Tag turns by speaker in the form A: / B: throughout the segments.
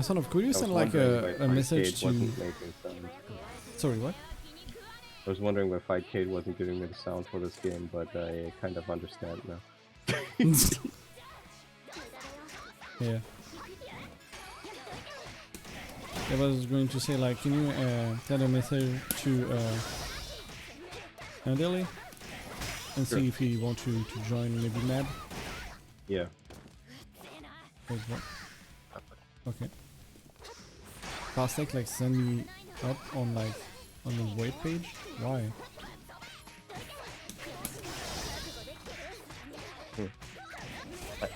A: Son of, could you
B: I was
A: send like
B: wondering why
A: a
B: Fight
A: message
B: Kate
A: to?
B: wasn't making sound.
A: Sorry, what?
B: I was wondering why Fight Kate wasn't giving me the sound for this game, but I kind of understand now.
A: Yeah. I was going to say, like, can you send a message to Andelli and
B: Sure.
A: see if he wants to join maybe Mab?
B: Yeah.
A: Wait, what? Okay. Parsec, like, send me up on like on the wait page? Why?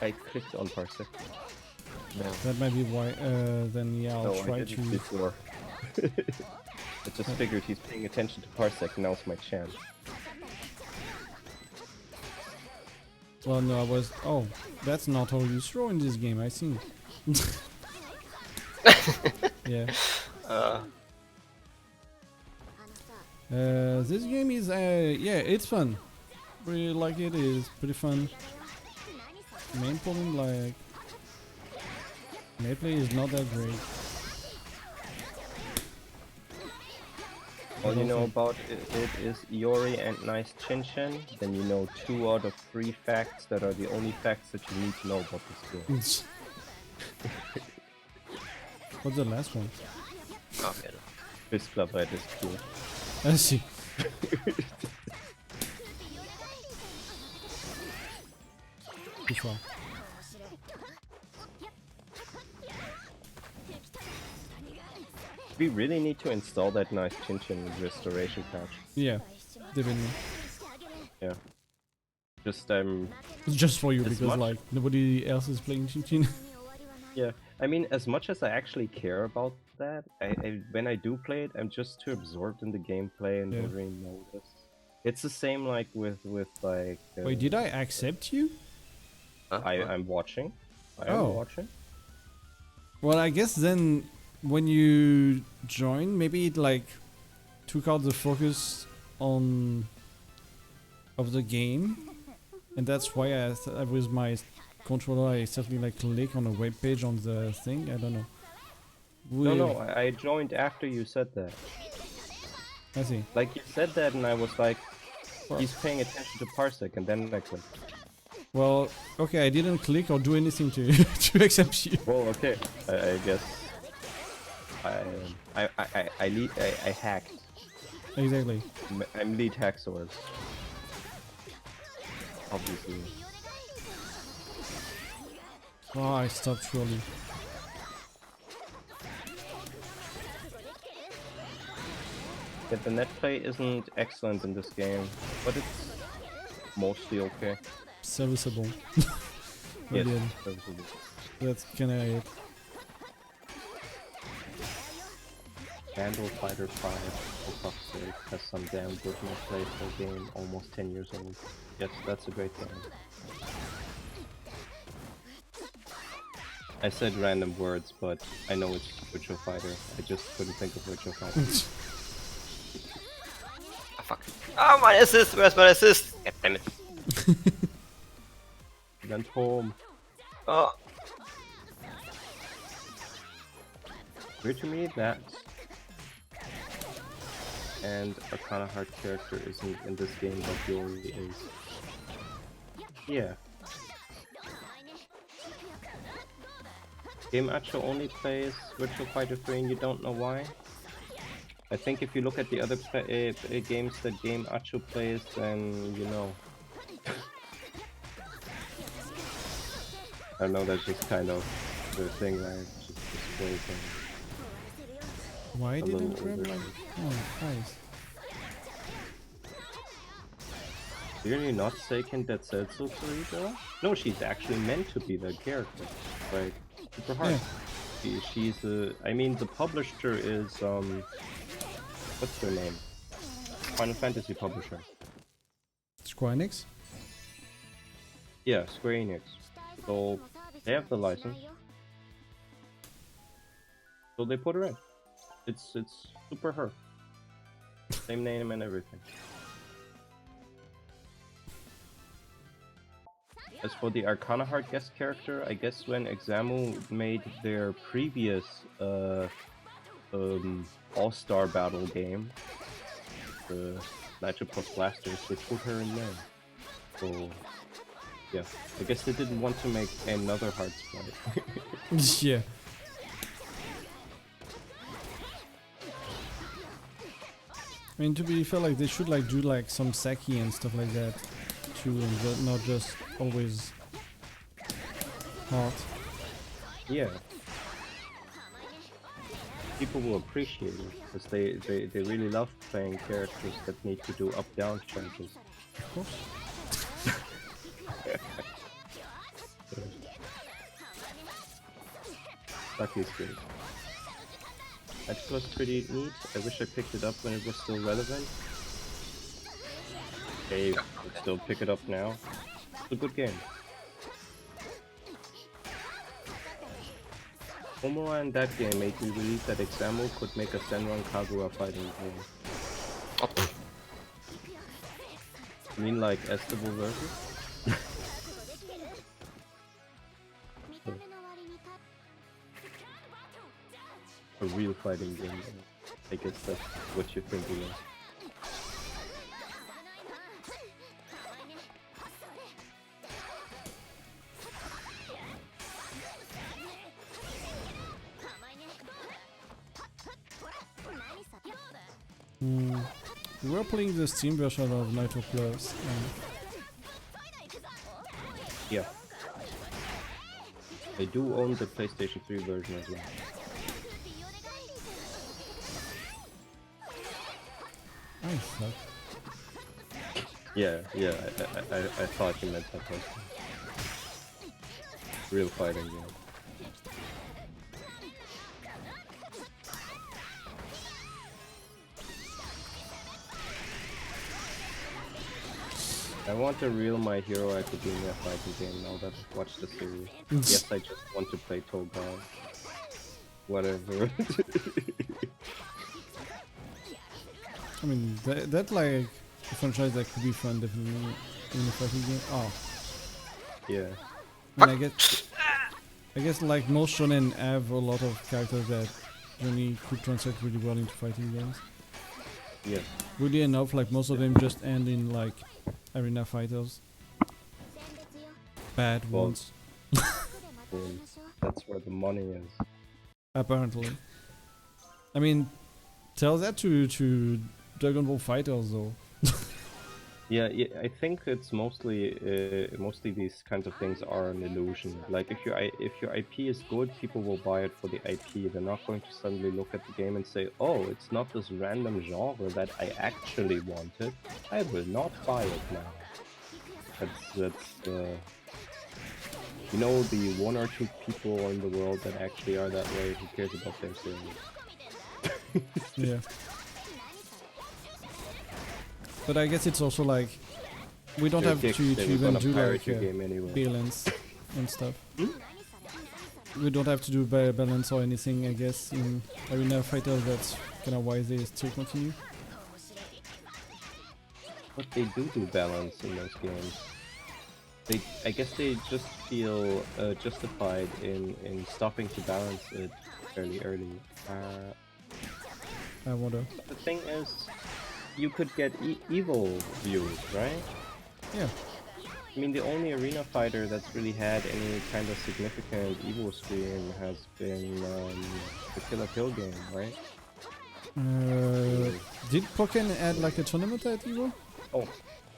B: I clicked on Parsec. No.
A: That might be why. Then yeah, I'll
B: No,
A: try
B: I did
A: to.
B: it before. I just figured he's paying attention to Parsec, now's my chance.
A: Well, no, I was. Oh, that's not how you throw in this game. I see. Yeah. This game is yeah, it's fun. Really like it. It's pretty fun. Main problem, like, gameplay is not that great.
B: All you know about it is Iori and Nice Chinchin, then you know 2 out of 3 facts that are the only facts that you need to know about this game.
A: What's the last one?
C: Okay.
B: Fist Club by this tool.
A: I see. Which one?
B: We really need to install that Nice Chinchin restoration patch.
A: Yeah, definitely.
B: Yeah. Just
A: It's just for you
B: As
A: because
B: much-
A: like nobody else is playing Chin.
B: yeah. I mean, as much as I actually care about that, when I do play it, I'm just too absorbed in the gameplay and
A: Yeah.
B: don't really notice. It's the same like with like.
A: Wait, did I accept you?
B: I'm watching. I am
A: Oh.
B: watching.
A: Well, I guess then when you join, maybe it like took out the focus on of the game, and that's why I with my controller I certainly like click on a web page on the thing. I don't know.
B: No, I joined after you said that.
A: I see.
B: Like you said that, and I was like,
A: Well-
B: he's paying attention to Parsec, and then I clicked.
A: Well, okay, I didn't click or do anything to to accept you.
B: Well, okay. I guess I hacked.
A: Exactly.
B: I'm lead hacksaurs. Obviously.
A: Oh, I stopped trolling.
B: Yeah, the net play isn't excellent in this game, but it's mostly okay.
A: Serviceable.
B: Yes,
A: Brilliant.
B: serviceable.
A: That's kinda it.
B: Vandal Fighter 5, for fuck's sake, has some damn good net play for a game almost 10 years old. Yes, that's a great game. I said random words, but I know it's Virtual Fighter. I just couldn't think of Virtual Fighter.
C: Ah, fuck. Oh, my assist! Where's my assist? God damn it.
B: Went home.
C: Oh,
B: Weird to me that and Arcana Heart character isn't in this game, but Yori is. Yeah. Game Acho only plays Virtual Fighter 3 and you don't know why? I think if you look at the other games that Game Acho plays, then you know. I know that's just kind of the thing, right? Just display thing.
A: Why
B: A
A: didn't
B: little
A: grab
B: older.
A: like? Oh, nice.
B: Did you not say Ken that said so to you, though? No, she's actually meant to be that character. Like, super hard.
A: Yeah.
B: She's I mean, the publisher is, what's their name? Final Fantasy publisher.
A: Square Enix?
B: Yeah, Square Enix. So, they have the license. So they put her in. It's super her. Same name and everything. As for the Arcana Heart guest character, I guess when Examu made their previous All-Star Battle game, the Matchup plus Blasters, they put her in there. So, yeah, I guess they didn't want to make another Heart sprite.
A: Yeah. I mean, to be fair, like they should like do like some Saki and stuff like that too, and not just always Heart.
B: Yeah. People will appreciate it, because they really love playing characters that need to do up-down charges.
A: Of course.
B: Saki is great. That was pretty neat. I wish I picked it up when it was still relevant. Okay, you can still pick it up now. It's a good game. Homura in that game made me believe that Examu could make a Senran Kagura fighting game.
C: Oh,
B: You mean like Estival versus? A real fighting game. I guess that's what you're thinking of.
A: We were playing the Steam version of Nitro Plus.
B: Yeah. I do own the PlayStation 3 version as well.
A: I suck.
B: Yeah, I thought you meant that person. Real fighting game. I want a real My Hero Academia fighting game now that I've watched the series. Yes, I just want to play Toga. Whatever.
A: I mean, that like a franchise that could be fun definitely in a fighting game. Oh,
B: Yeah.
A: I mean, I guess like most shonen have a lot of characters that really could translate really well into fighting games.
B: Yeah.
A: Really enough, like most of them just end in like arena fighters. Bad
B: Well,
A: ones,
B: That's where the money is.
A: apparently. I mean, tell that to Dragon Ball Fighters though.
B: Yeah, I think it's mostly these kinds of things are an illusion. Like if your IP is good, people will buy it for the IP. They're not going to suddenly look at the game and say, "Oh, it's not this random genre that I actually wanted. I will not buy it now." That's you know, the one or two people in the world that actually are that way. Who cares about their series?
A: Yeah. But I guess it's also like we don't
B: They're
A: have to
B: dicks, they were
A: even
B: gonna
A: do
B: pirate
A: like
B: your game anyway.
A: balance and stuff. We don't have to do balance or anything, I guess, in arena fighters. That's kind of why they still continue.
B: But they do balance in those games. I guess they just feel justified in stopping to balance it fairly early.
A: I wonder.
B: The thing is, you could get evil views, right?
A: Yeah.
B: I mean, the only arena fighter that's really had any kind of significant Evo stream has been the Killer Kill game, right?
A: Did Pokken add like a tournament at Evo?
B: Oh,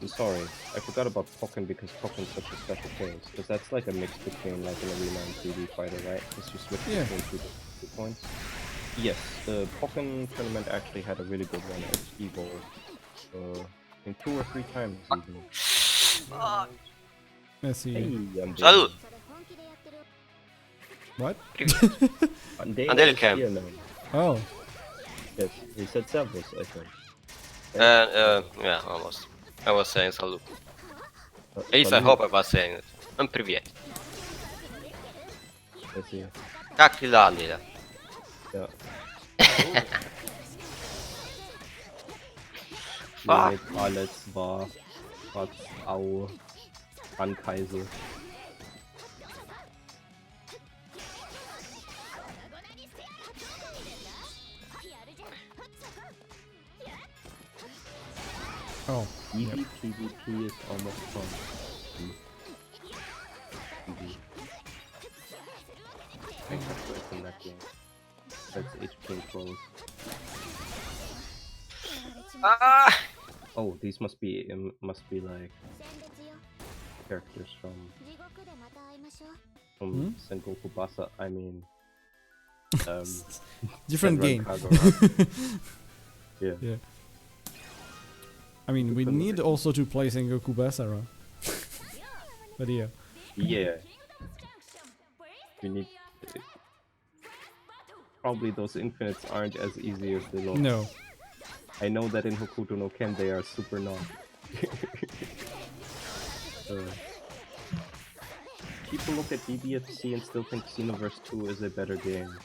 B: I'm sorry. I forgot about Pokken because Pokken's such a special case. Because that's like a mix between like an arena and 3D fighter, right? Because you switch
A: Yeah.
B: between two points. Yes, the Pokken tournament actually had a really good one at Evo. In 2 or 3 times even.
A: Let's see.
B: Hey, I'm
C: Salud!
A: What?
C: Andel cam.
B: here now.
A: Oh.
B: Yes, he said Servus, I think.
C: Yeah, almost. I was saying salute. At least I hope I was saying it. Привет.
B: Let's see.
C: Как дела, Лиля?
B: Yeah.
C: Fuck.
B: Mit alles war, was au, Ankeise.
A: Oh,
B: Easy
A: yep.
B: PvP is almost fun. Easy. I have to open that game. That's HP close.
C: Ah!
B: Oh, these must be like characters from Sengoku Basa. I mean,
A: Different
B: Senran
A: game.
B: Kagura. Yeah.
A: Yeah. I mean, we need also to play Sengoku Basara. But yeah.
B: Yeah. We need. Probably those infinites aren't as easy as they look.
A: No.
B: I know that in Hokuto no Ken they are super not. People look at DBFC and still think Xenoverse 2 is a better game.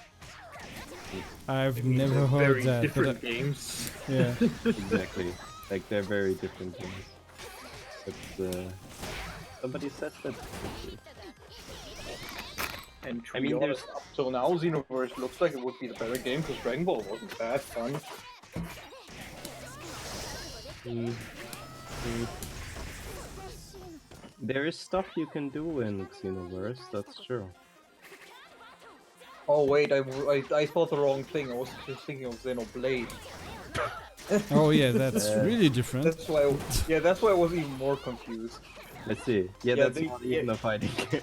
A: I've never heard
D: Very
A: that.
D: different
A: But
D: games.
A: yeah.
B: Exactly. Like they're very different games. But somebody says that.
D: And to
B: I
D: be
B: mean,
D: honest, up till now, Xenoverse looks like it would be the better game because Dragon Ball wasn't that fun.
B: There is stuff you can do in Xenoverse, that's true.
D: Oh wait, I thought the wrong thing. I was just thinking of Xenoblade.
A: Oh yeah, that's really different.
D: That's why. That's why I was even more confused.
B: Let's see. Yeah,
D: Yeah,
B: that's
D: they-
B: not even a fighting game.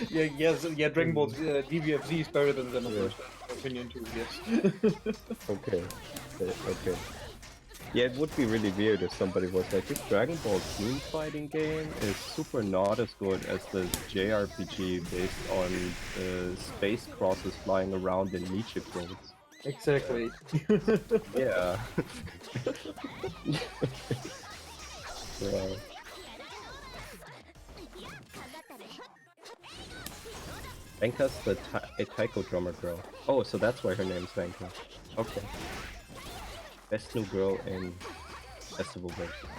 D: Yeah. Dragon Ball DBFZ is better than Xenoverse. In my opinion too. Yes.
B: Okay. Okay. Yeah, it would be really weird if somebody was like, this Dragon Ball team fighting game is super not as good as the JRPG based on space crosses flying around in Nietzsche quotes.
D: Exactly.
B: Yeah. Yeah. Venka's the a taiko drummer girl. Oh, so that's why her name's Venka. Okay. Best new girl in Festival version.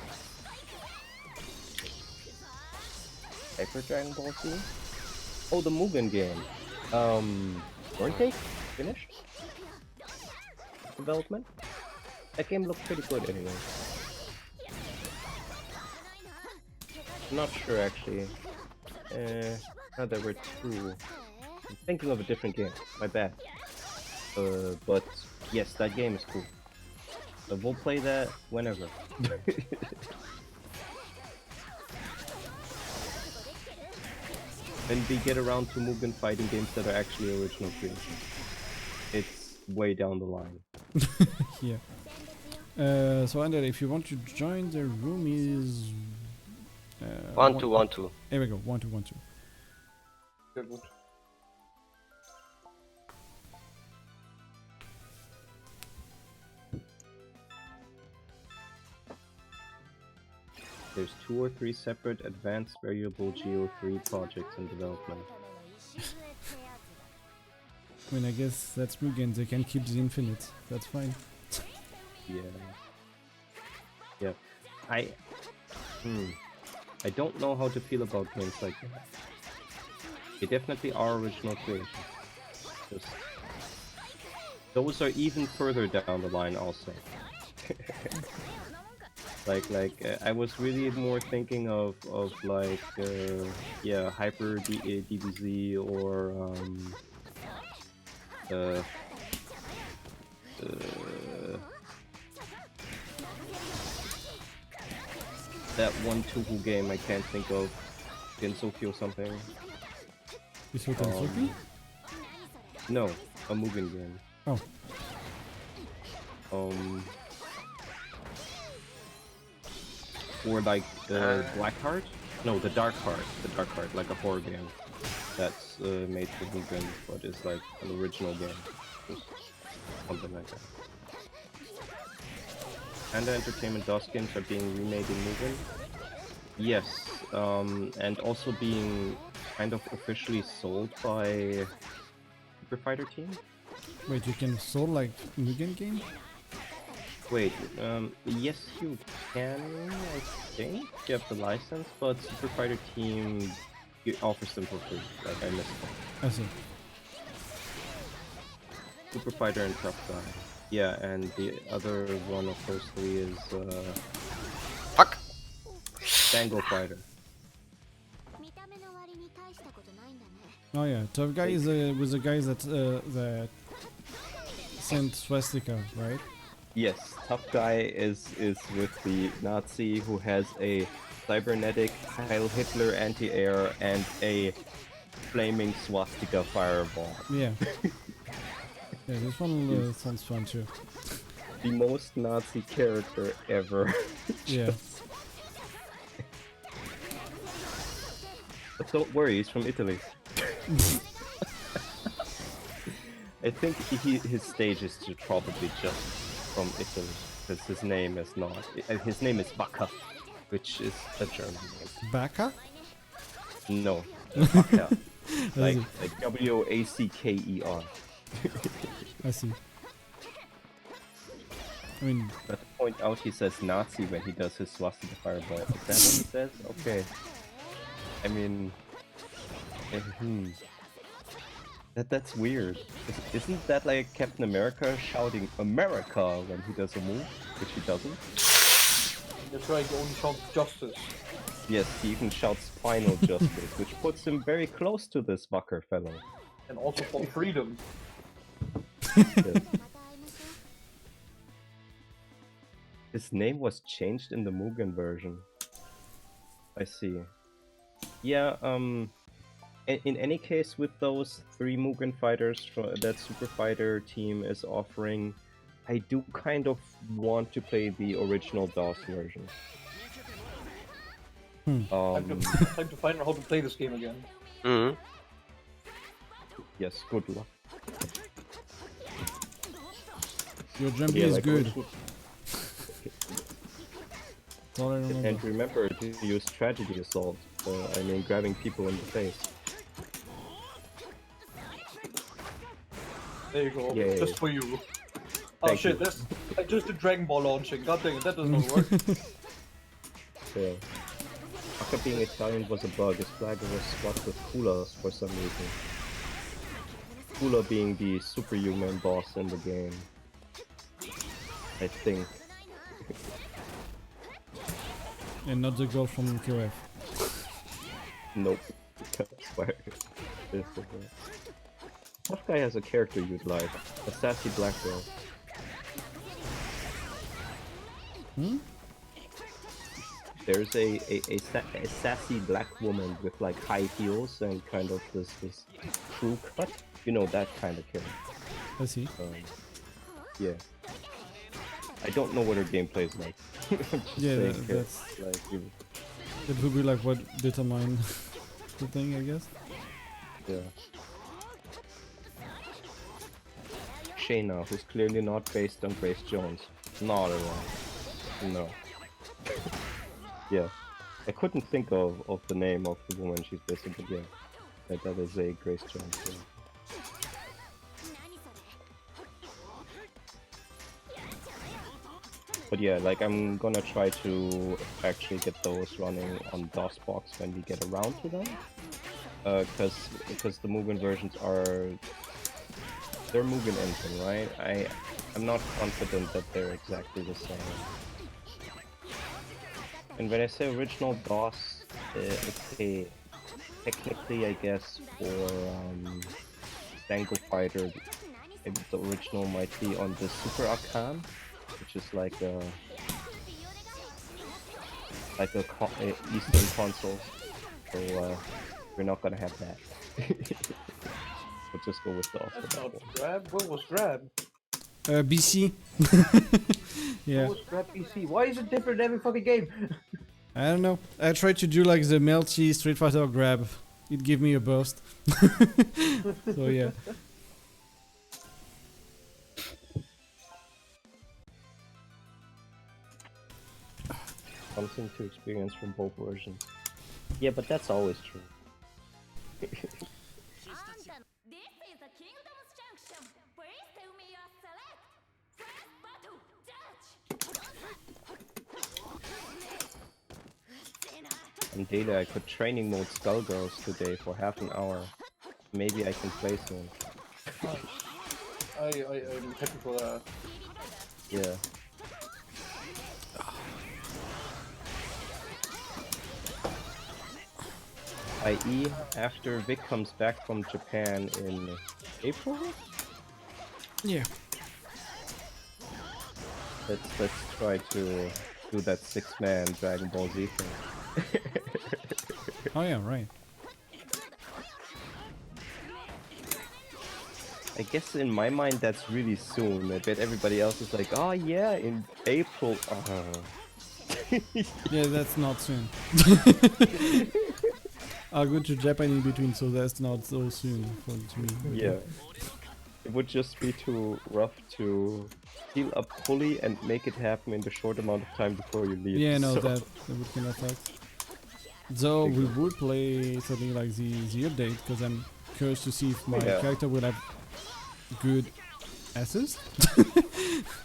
B: Hyper Dragon Ball Z? Oh, the Mugen game. Weren't they finished? Development? That game looked pretty good anyway. I'm not sure actually. No, there were two. I'm thinking of a different game. My bad. But yes, that game is cool. So we'll play that whenever. When we get around to Mugen fighting games that are actually original creations. It's way down the line.
A: Yeah. So Ander, if you want to join the room is
C: 1 2 1 2.
A: There we go. 1 2 1 2.
D: Sehr gut.
B: There's 2 or 3 separate advanced variable Geo3 projects in development.
A: I mean, I guess that's Mugen. They can keep the infinite. That's fine.
B: Yeah. Yeah. I don't know how to feel about games like that. They definitely are original creations. Just, those are even further down the line, I'll say. I was really more thinking of like yeah, Hyper DBZ or that one Tuhu game I can't think of, Gensoki or something.
A: Is it Tensoki?
B: No, a Mugen game.
A: Oh.
B: Or like the Black Heart? No, the Dark Heart. The Dark Heart, like a horror game that's made for Mugen, but is like an original game. Just something like that. Panda Entertainment DOS games are being remade in Mugen. Yes, and also being kind of officially sold by Super Fighter Team.
A: Wait, you can sold like Mugen game?
B: Wait, yes you can, I think. You have the license, but Super Fighter Team offers them for free. Like, I missed them.
A: I see.
B: Super Fighter and Tough Guy. Yeah, and the other one of those three is
C: Fuck!
B: Dango Fighter.
A: Oh yeah, tough guy is was the guy that sent swastika, right?
B: Yes, tough guy is with the Nazi who has a cybernetic Heil Hitler anti-air and a flaming swastika fireball.
A: Yeah. Yeah, this one sounds fun too.
B: The most Nazi character ever.
A: Yeah.
B: But don't worry, he's from Italy. I think his stage is probably just from Italy, because his name is not. His name is Bacca, which is a German name.
A: Baka?
B: No, Bacca. like Wacker.
A: I see. I mean,
B: But to point out, he says Nazi when he does his swastika fireball. Is that what he says? Okay. I mean, that's weird. Isn't that like Captain America shouting America when he does a move, which he doesn't?
D: That's right, he only shouts justice.
B: Yes, he even shouts final justice, which puts him very close to this Wacker fellow.
D: And also for freedom.
B: Yes. His name was changed in the Mugen version. I see. Yeah, in any case, with those 3 Mugen fighters that Super Fighter team is offering, I do kind of want to play the original DOS version.
D: Time to find out how to play this game again.
C: Mm-hmm.
B: Yes, good luck.
A: your jumpy
B: Yeah,
A: is
B: like
A: good.
B: original-
A: That's all I remember.
B: And remember to use Tragedy Assault, I mean grabbing people in the face.
D: There you go,
B: Yay.
D: just for you. Oh
B: Thank
D: shit,
B: you.
D: that's I just did Dragon Ball launching. God dang it, that does not work.
B: Yeah. After being Italian was a bug, his flag was swapped with Kula for some reason. Kula being the superhuman boss in the game. I think.
A: And not the girl from QF.
B: Nope. Swear. This is it. Tough guy has a character you'd like. A sassy black girl.
A: Hmm?
B: There's a sassy black woman with like high heels and kind of this crew cut. You know, that kind of character.
A: I see.
B: Yeah. I don't know what her gameplay is like. I'm just
A: Yeah,
B: saying,
A: that's
B: like you.
A: it would be like what determine the thing, I guess.
B: Yeah. Shayna, who's clearly not based on Grace Jones. Not at all. No. Yeah. I couldn't think of the name of the woman she's based on, but yeah. That is a Grace Jones. Yeah. But yeah, like I'm gonna try to actually get those running on DOSBox when we get around to them. Because the Mugen versions are they're Mugen engine, right? I'm not confident that they're exactly the same. And when I say original DOS, okay, technically I guess for Dango Fighter, maybe the original might be on the Super Arcana, which is like a Eastern console. So we're not gonna have that. We'll just go with the
D: That's
B: off
D: not grab. What was grab?
A: BC. Yeah.
D: What was grab PC? Why is it different in every fucking game?
A: I don't know. I tried to do like the melty Street Fighter grab. It gave me a burst. So yeah.
B: Something to experience from both versions. Yeah, but that's always true. On daily, I could training mode Skullgirls today for half an hour. Maybe I can play soon.
D: I'm happy for that.
B: Yeah. I.e., after Vic comes back from Japan in April,
A: Yeah.
B: let's try to do that 6-man Dragon Ball Z thing.
A: Oh yeah, right.
B: I guess in my mind that's really soon. I bet everybody else is like, oh yeah, in April.
A: Yeah, that's not soon. I'll go to Japan in between, so that's not so soon to me. But
B: Yeah. It would just be too rough to heal up fully and make it happen in the short amount of time before you leave.
A: Yeah, no,
B: so-
A: that would kind of suck. So we
B: Exactly.
A: would play something like the update, because I'm curious to see if my
B: Yeah.
A: character will have good assist.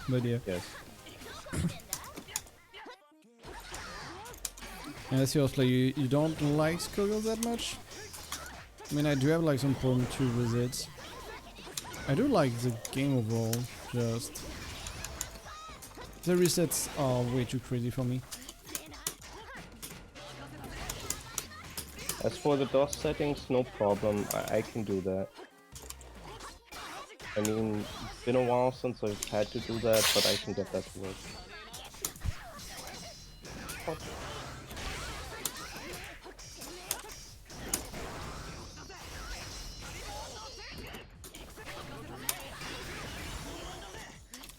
A: But yeah.
B: Yes.
A: And seriously, you don't like Skullgirls that much? I mean, I do have like some problem too with it. I do like the game overall, just the resets are way too crazy for me.
B: As for the DOS settings, no problem. I can do that. I mean, it's been a while since I've had to do that, but I can get that to work.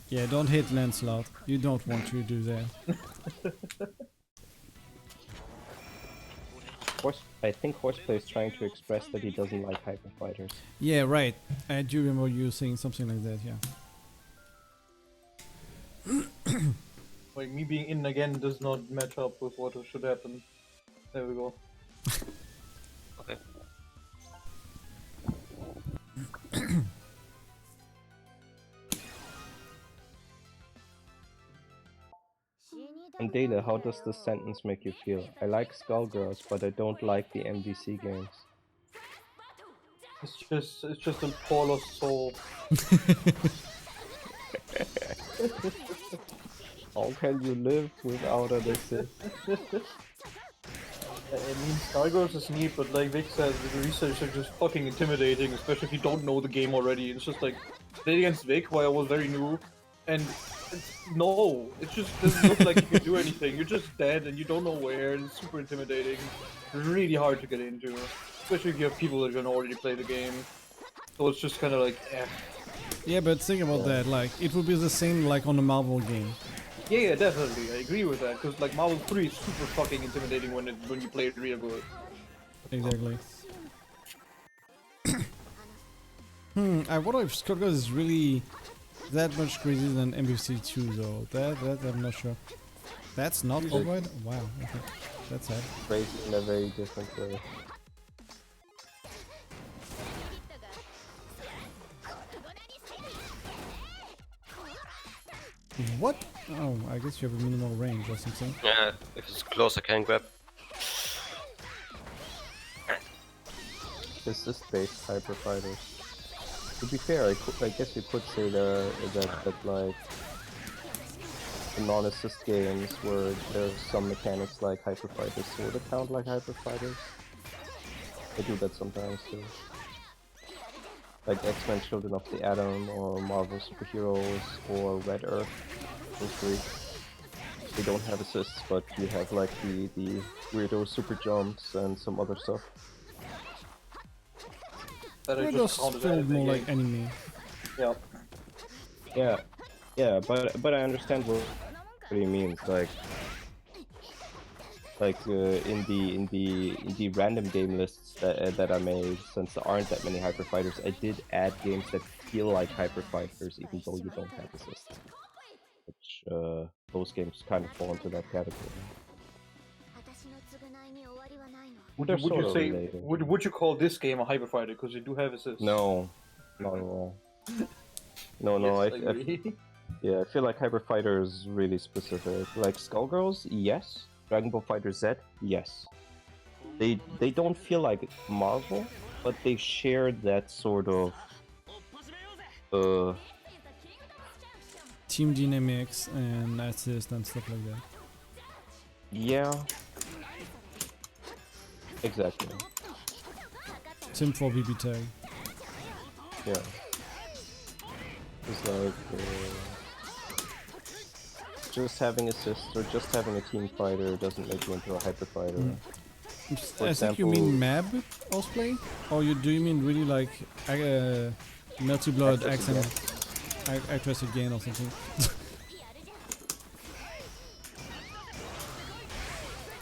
A: Yeah, don't hit Lancelot. You don't want to do that.
B: I think Horseplay is trying to express that he doesn't like hyper fighters.
A: Yeah, right. I do remember you saying something like that, yeah.
D: Like, me being in again does not match up with what should happen. There we go.
C: Okay.
B: And Data, how does this sentence make you feel? I like Skullgirls, but I don't like the MVC games.
D: It's just a poor lost soul.
B: How can you live without an assist?
D: I mean, Skullgirls is neat, but like Vic says, the research are just fucking intimidating, especially if you don't know the game already. It's just like, played against Vic while I was very new, and no, it just doesn't look like you can do anything. You're just dead and you don't know where, and it's super intimidating. It's really hard to get into, especially if you have people that can already play the game. So it's just kind of like, eh.
A: Yeah, but think about that, like, it would be the same like on a Marvel game.
D: Yeah, definitely. I agree with that, because like Marvel 3 is super fucking intimidating when you play it real good.
A: Exactly. I wonder if Skullgirls is really that much crazier than MVC 2 though. That I'm not sure. That's not override? Wow, okay. That's sad.
B: Crazy in a very different way.
A: What? Oh, I guess you have a minimal range or something.
C: Yeah, if it's close, I can grab.
B: Assist-based hyper fighters. To be fair, I guess you could say that like in non-assist games where there's some mechanics like hyper fighters sort of count like hyper fighters. I do that sometimes too. Like X-Men Children of the Atom or Marvel Superheroes or Red Earth. Those three. They don't have assists, but you have like the weirdo super jumps and some other stuff.
D: That I
A: They're
D: just
A: just
D: counted
A: feel
D: as the
A: more
D: game.
A: like anime.
D: Yeah.
B: Yeah, but I understand what he means. Like in the random game lists that I made, since there aren't that many hyper fighters, I did add games that feel like hyper fighters, even though you don't have assists. Which those games kind of fall into that category.
D: Would
B: They're
D: you
B: sorta
D: say
B: related.
D: would you call this game a hyper fighter because you do have assists?
B: No, not at all. No,
D: Yes,
B: I
D: agree.
B: yeah, I feel like Hyper Fighter is really specific. Like Skullgirls, yes. Dragon Ball Fighter Z, yes. They don't feel like Marvel, but they share that sort of
A: team dynamics and assist and stuff like that.
B: Yeah. Exactly.
A: Same for BB tag.
B: Yeah. It's like just having assists or just having a team fighter doesn't make you into a hyper fighter. For
A: I think you mean
B: example-
A: MAB cosplay, or do you mean really like Melty Blood
B: Actress
A: accent, actress again or something?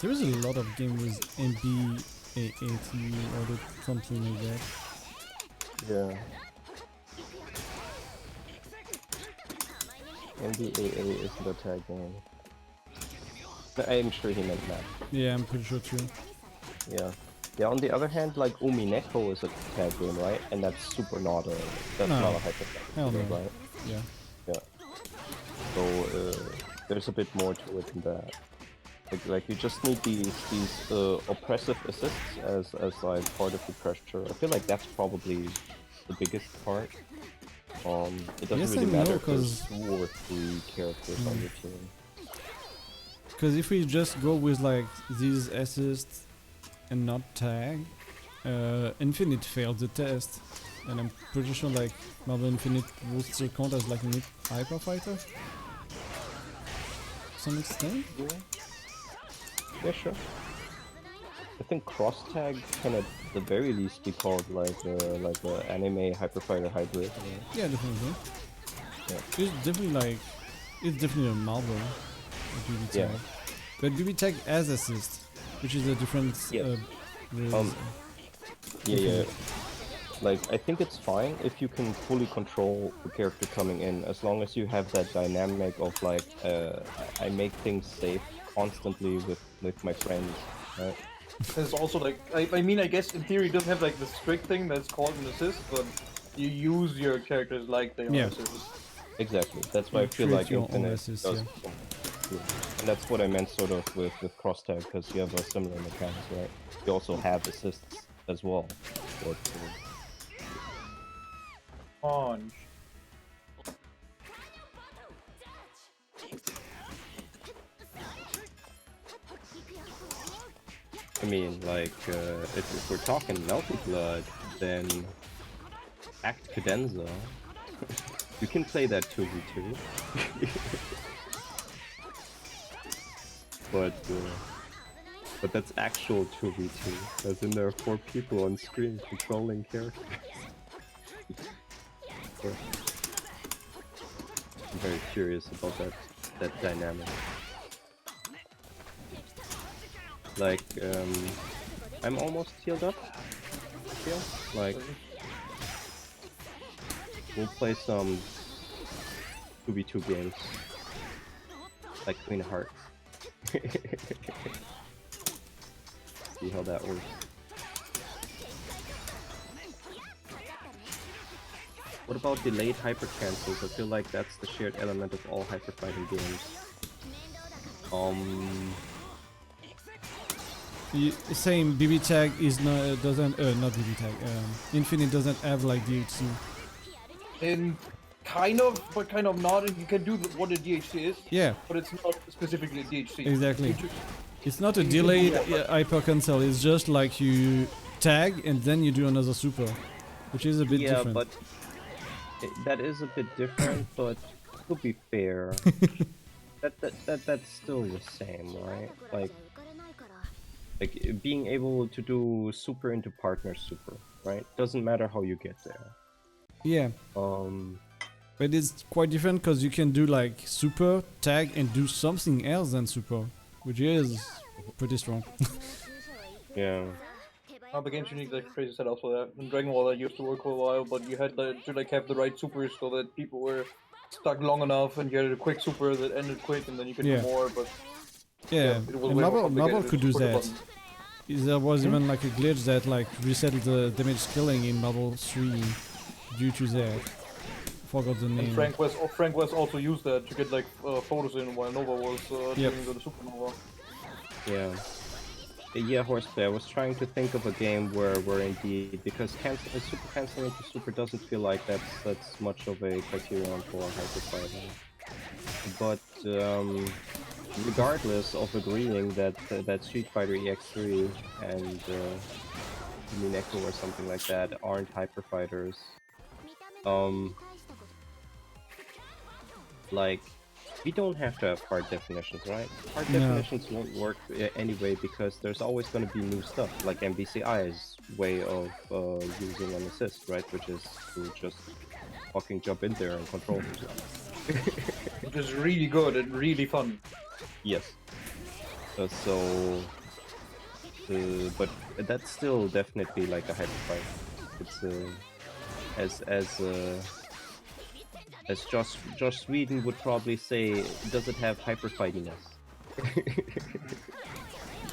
A: There is a lot of games with MBAAT or something like that.
B: Yeah. NBAA isn't a tag game. I'm sure he meant that.
A: Yeah, I'm pretty sure too.
B: Yeah. Yeah, on the other hand, like Umineko is a tag game, right? And that's super not a
A: No.
B: not a hyper
A: Hell
B: game,
A: no.
B: right?
A: Yeah.
B: Yeah. So there's a bit more to it than that. Like you just need these oppressive assists as like part of the pressure. I feel like that's probably the biggest part. It doesn't
A: Yes
B: really
A: and
B: matter
A: no,
B: if there's
A: 'cause-
B: 2 or 3 characters on your team.
A: Because if we just go with like these assists and not tag, Infinite failed the test, and I'm pretty sure like Marvel Infinite would still count as like a hyper fighter to some extent.
B: Yeah, sure. I think cross tag can at the very least be called like a anime hyper fighter hybrid.
A: Yeah, definitely.
B: Yeah.
A: It's definitely a Marvel BB tag,
B: Yeah.
A: but BB tag as assist, which is a different.
B: Yes.
A: with-
B: Yeah. Like I think it's fine if you can fully control the character coming in, as long as you have that dynamic of like I make things safe constantly with my friends, right?
D: There's also like, I mean, I guess in theory it doesn't have like the strict thing that's called an assist, but you use your characters like they are
A: Yeah.
D: assists.
B: Exactly. That's why
A: You
B: I feel
A: create
B: like
A: your own
B: Infinite
A: assist,
B: does.
A: yeah.
B: Yeah. And that's what I meant sort of with cross tag, because you have a similar mechanics, right? You also have assists as well. But,
D: Punch.
B: I mean, like, if we're talking Melty Blood, then Act Cadenza, you can play that 2v2. But that's actual 2v2, as in there are 4 people on screen controlling characters. So, I'm very curious about that dynamic. Like, I'm almost healed up. I feel like we'll play some 2v2 games, like Queen of Hearts. See how that works. What about delayed hyper cancels? I feel like that's the shared element of all hyper fighting games.
A: Same BB tag is not not BB tag. Infinite doesn't have like DHC.
D: And kind of, but kind of not, and you can do what a DHC is,
A: Yeah,
D: but it's not specifically a DHC.
A: exactly.
D: You ju-
A: It's not a
D: You can do
A: delayed
D: what-
A: hyper cancel. It's just like you tag and then you do another super, which is a bit
B: Yeah,
A: different.
B: but that is a bit different, but to be fair, that's still the same, right? Like being able to do super into partner super, right? Doesn't matter how you get there.
A: Yeah, but it's quite different because you can do like super tag and do something else than super, which is pretty strong.
B: Yeah.
D: The games you need like crazy setups for that. In Dragon Ball that used to work for a while, but you had to like have the right supers so that people were stuck long enough, and you had a quick super that ended quick, and then you could
A: Yeah.
D: do more. But
A: Yeah,
D: it was
A: and
D: way more
A: Marvel
D: complicated
A: could do
D: with the
A: that.
D: button.
A: There was even like a glitch that like reset the damage scaling in Marvel 3 due to that. Forgot the
D: And
A: name.
D: Frank West also used that to get like photos in while Nova was
A: Yep.
D: doing the supernova.
B: Yeah. Yeah, Horseplay. I was trying to think of a game where indeed, because super canceling into super doesn't feel like that's much of a criterion for hyper fighting. But regardless of agreeing that that Street Fighter EX3 and Mineko or something like that aren't hyper fighters, like, we don't have to have hard definitions, right? Hard
A: No.
B: definitions won't work anyway because there's always going to be new stuff, like MBCI's way of using an assist, right? Which is to just fucking jump in there and control himself.
D: Which is really good and really fun.
B: Yes. But that's still definitely like a hyper fight. It's as Josh Sweden would probably say, does it have hyper fightiness?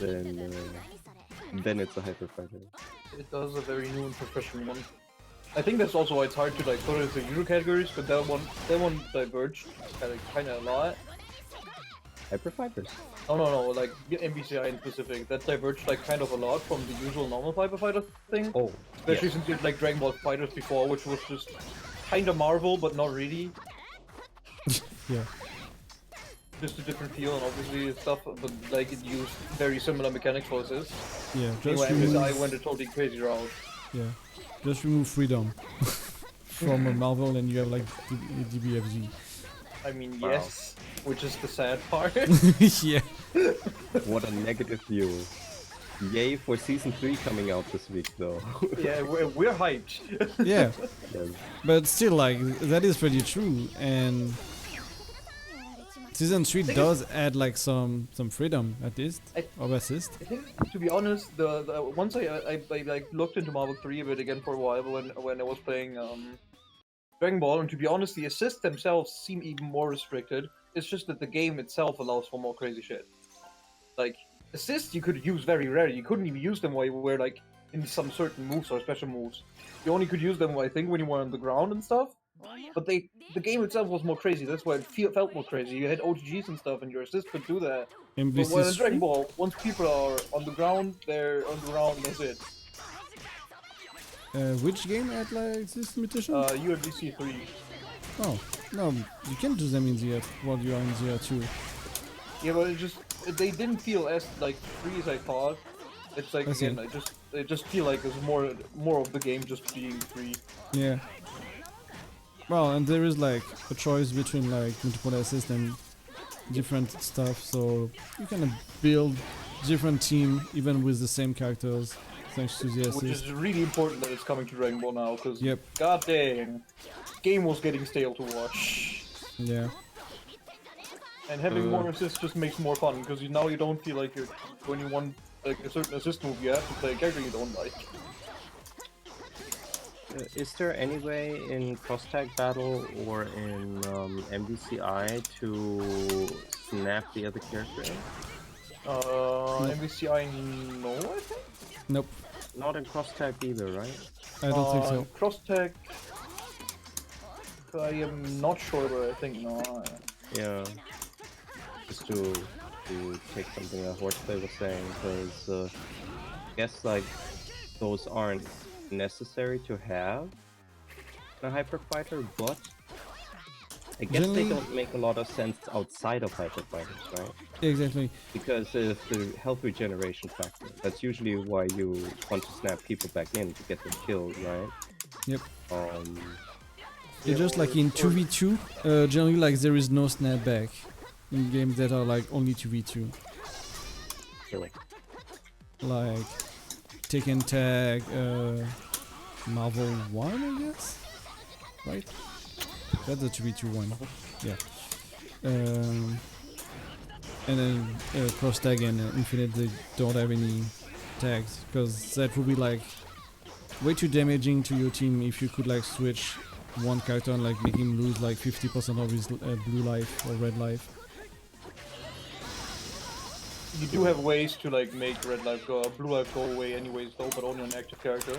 B: Then it's a hyper fighter.
D: It does a very new and professional one. I think that's also why it's hard to like put it into Euro categories, but that one diverged kind of a lot.
B: Hyper fighters.
D: No, like MBCI in specific, that diverged like kind of a lot from the usual normal Hyper Fighter thing.
B: Oh,
D: especially
B: yes.
D: since you had like Dragon Ball Fighters before, which was just kind of Marvel, but not really.
A: Yeah.
D: Just a different feel and obviously stuff, but like it used very similar mechanics for assist.
A: Yeah.
D: Anyway,
A: Just remove,
D: MBCI went a totally crazy route.
A: yeah. Just remove freedom from a Marvel, and you have like DBFG.
D: I mean,
B: Wow.
D: yes, which is the sad part.
A: Yeah.
B: What a negative view. Yay for season 3 coming out this week, though.
D: Yeah, we're hyped.
A: Yeah.
B: Yes.
A: But still, like, that is pretty true, and season 3 does add like some freedom at least of assist.
D: I think, to be honest, the once I like looked into Marvel 3 a bit again for a while when I was playing Dragon Ball, and to be honest, the assists themselves seem even more restricted. It's just that the game itself allows for more crazy shit. Like assists, you could use very rarely. You couldn't even use them while you were like in some certain moves or special moves. You only could use them, I think, when you were on the ground and stuff. But the game itself was more crazy. That's why it felt more crazy. You had OTGs and stuff, and your assist could do that. But when in Dragon Ball, once people are on the ground, they're on the ground. And that's it.
A: Which game had like this limitation?
D: UFDC 3.
A: Oh, no, you can do them in the while you are in the too.
D: Yeah, but they didn't feel as like free as I thought. It's like again, I just feel like there's more of the game just being free.
A: Yeah. Well, and there is like a choice between like multiple assist and different stuff, so you can build different team even with the same characters thanks to the assist.
D: Which is really important that it's coming to Dragon Ball now, because god dang, game was getting stale to watch.
A: Yeah.
D: And having more assists just makes more fun, because now you don't feel like when you want like a certain assist move, you have to play a character you don't like.
B: Is there any way in cross-tag battle or in MBCI to snap the other character in?
D: MVCI, no, I think?
A: Nope.
B: Not in cross-tag either, right?
A: I don't think so.
D: Cross-tag, I am not sure, but I think no.
B: Yeah. Just to take something that Horseplay was saying, because I guess like those aren't necessary to have a hyper fighter, but I guess they don't make a lot of sense outside of hyper fighters, right?
A: Exactly.
B: Because of the health regeneration factor. That's usually why you want to snap people back in to get them killed, right?
A: Yep.
B: Yeah,
A: just like in 2v2, generally like there is no snapback in games that are like only 2v2.
B: Really?
A: Like Taken Tag, Marvel 1, I guess? Right? That's the 2v2 one. Yeah. And then Cross Tag and Infinite, they don't have any tags, because that would be like way too damaging to your team if you could like switch one character and like make him lose like 50% of his blue life or red life.
D: You do have ways to like make blue life go away anyways though, but only on an active character.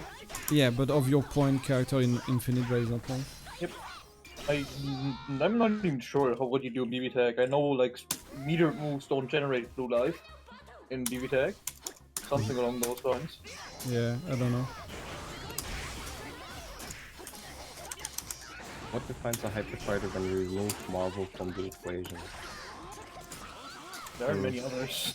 A: Yeah, but of your point character in Infinite, for example.
D: Yep. I'm not even sure what you do in BB Tag. I know like meter moves don't generate blue life in BB Tag. Something along those lines.
A: Yeah, I don't know.
B: What defines a hyper fighter when you remove Marvel from the equation?
D: There are many others.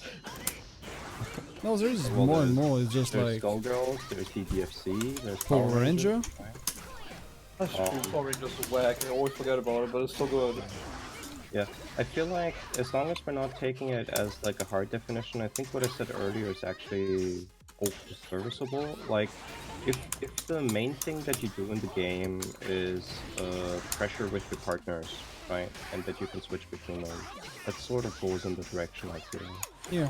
A: No, there's
B: Well,
A: more and
B: there's-
A: more. It's just
B: There's
A: like
B: Skullgirls, there's DDFC, there's
A: Power Ranger.
B: right?
D: That's true. Power Rangers is whack. I always forget about it, but it's so good.
B: Yeah, I feel like as long as we're not taking it as like a hard definition, I think what I said earlier is actually serviceable. Like, if the main thing that you do in the game is pressure with your partners, right, and that you can switch between them, that sort of goes in the direction I feel.
A: yeah.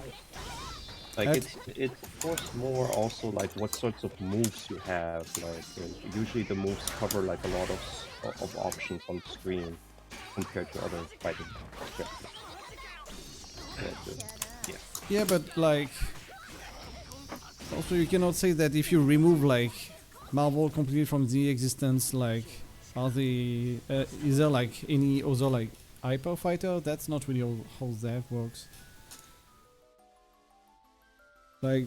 B: Like
A: That's-
B: it's of course more also like what sorts of moves you have. Like usually the moves cover like a lot of options on the screen compared to other fighting characters. Yeah.
A: Yeah, but like also you cannot say that if you remove like Marvel completely from the existence, like are the is there like any other like hyper fighter? That's not really how that works. Like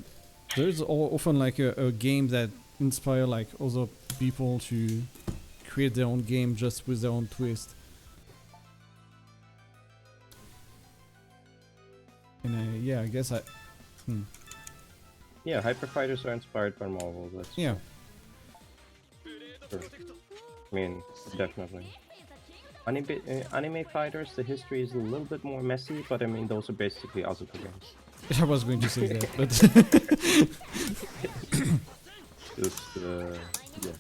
A: there's often like a game that inspire like other people to create their own game just with their own twist. And yeah, I guess
B: Yeah, hyper fighters are inspired by Marvel. That's
A: yeah.
B: true. I mean, definitely. Anime fighters, the history is a little bit more messy, but I mean, those are basically Asuka games.
A: I was going to say that, but
B: Just, yeah.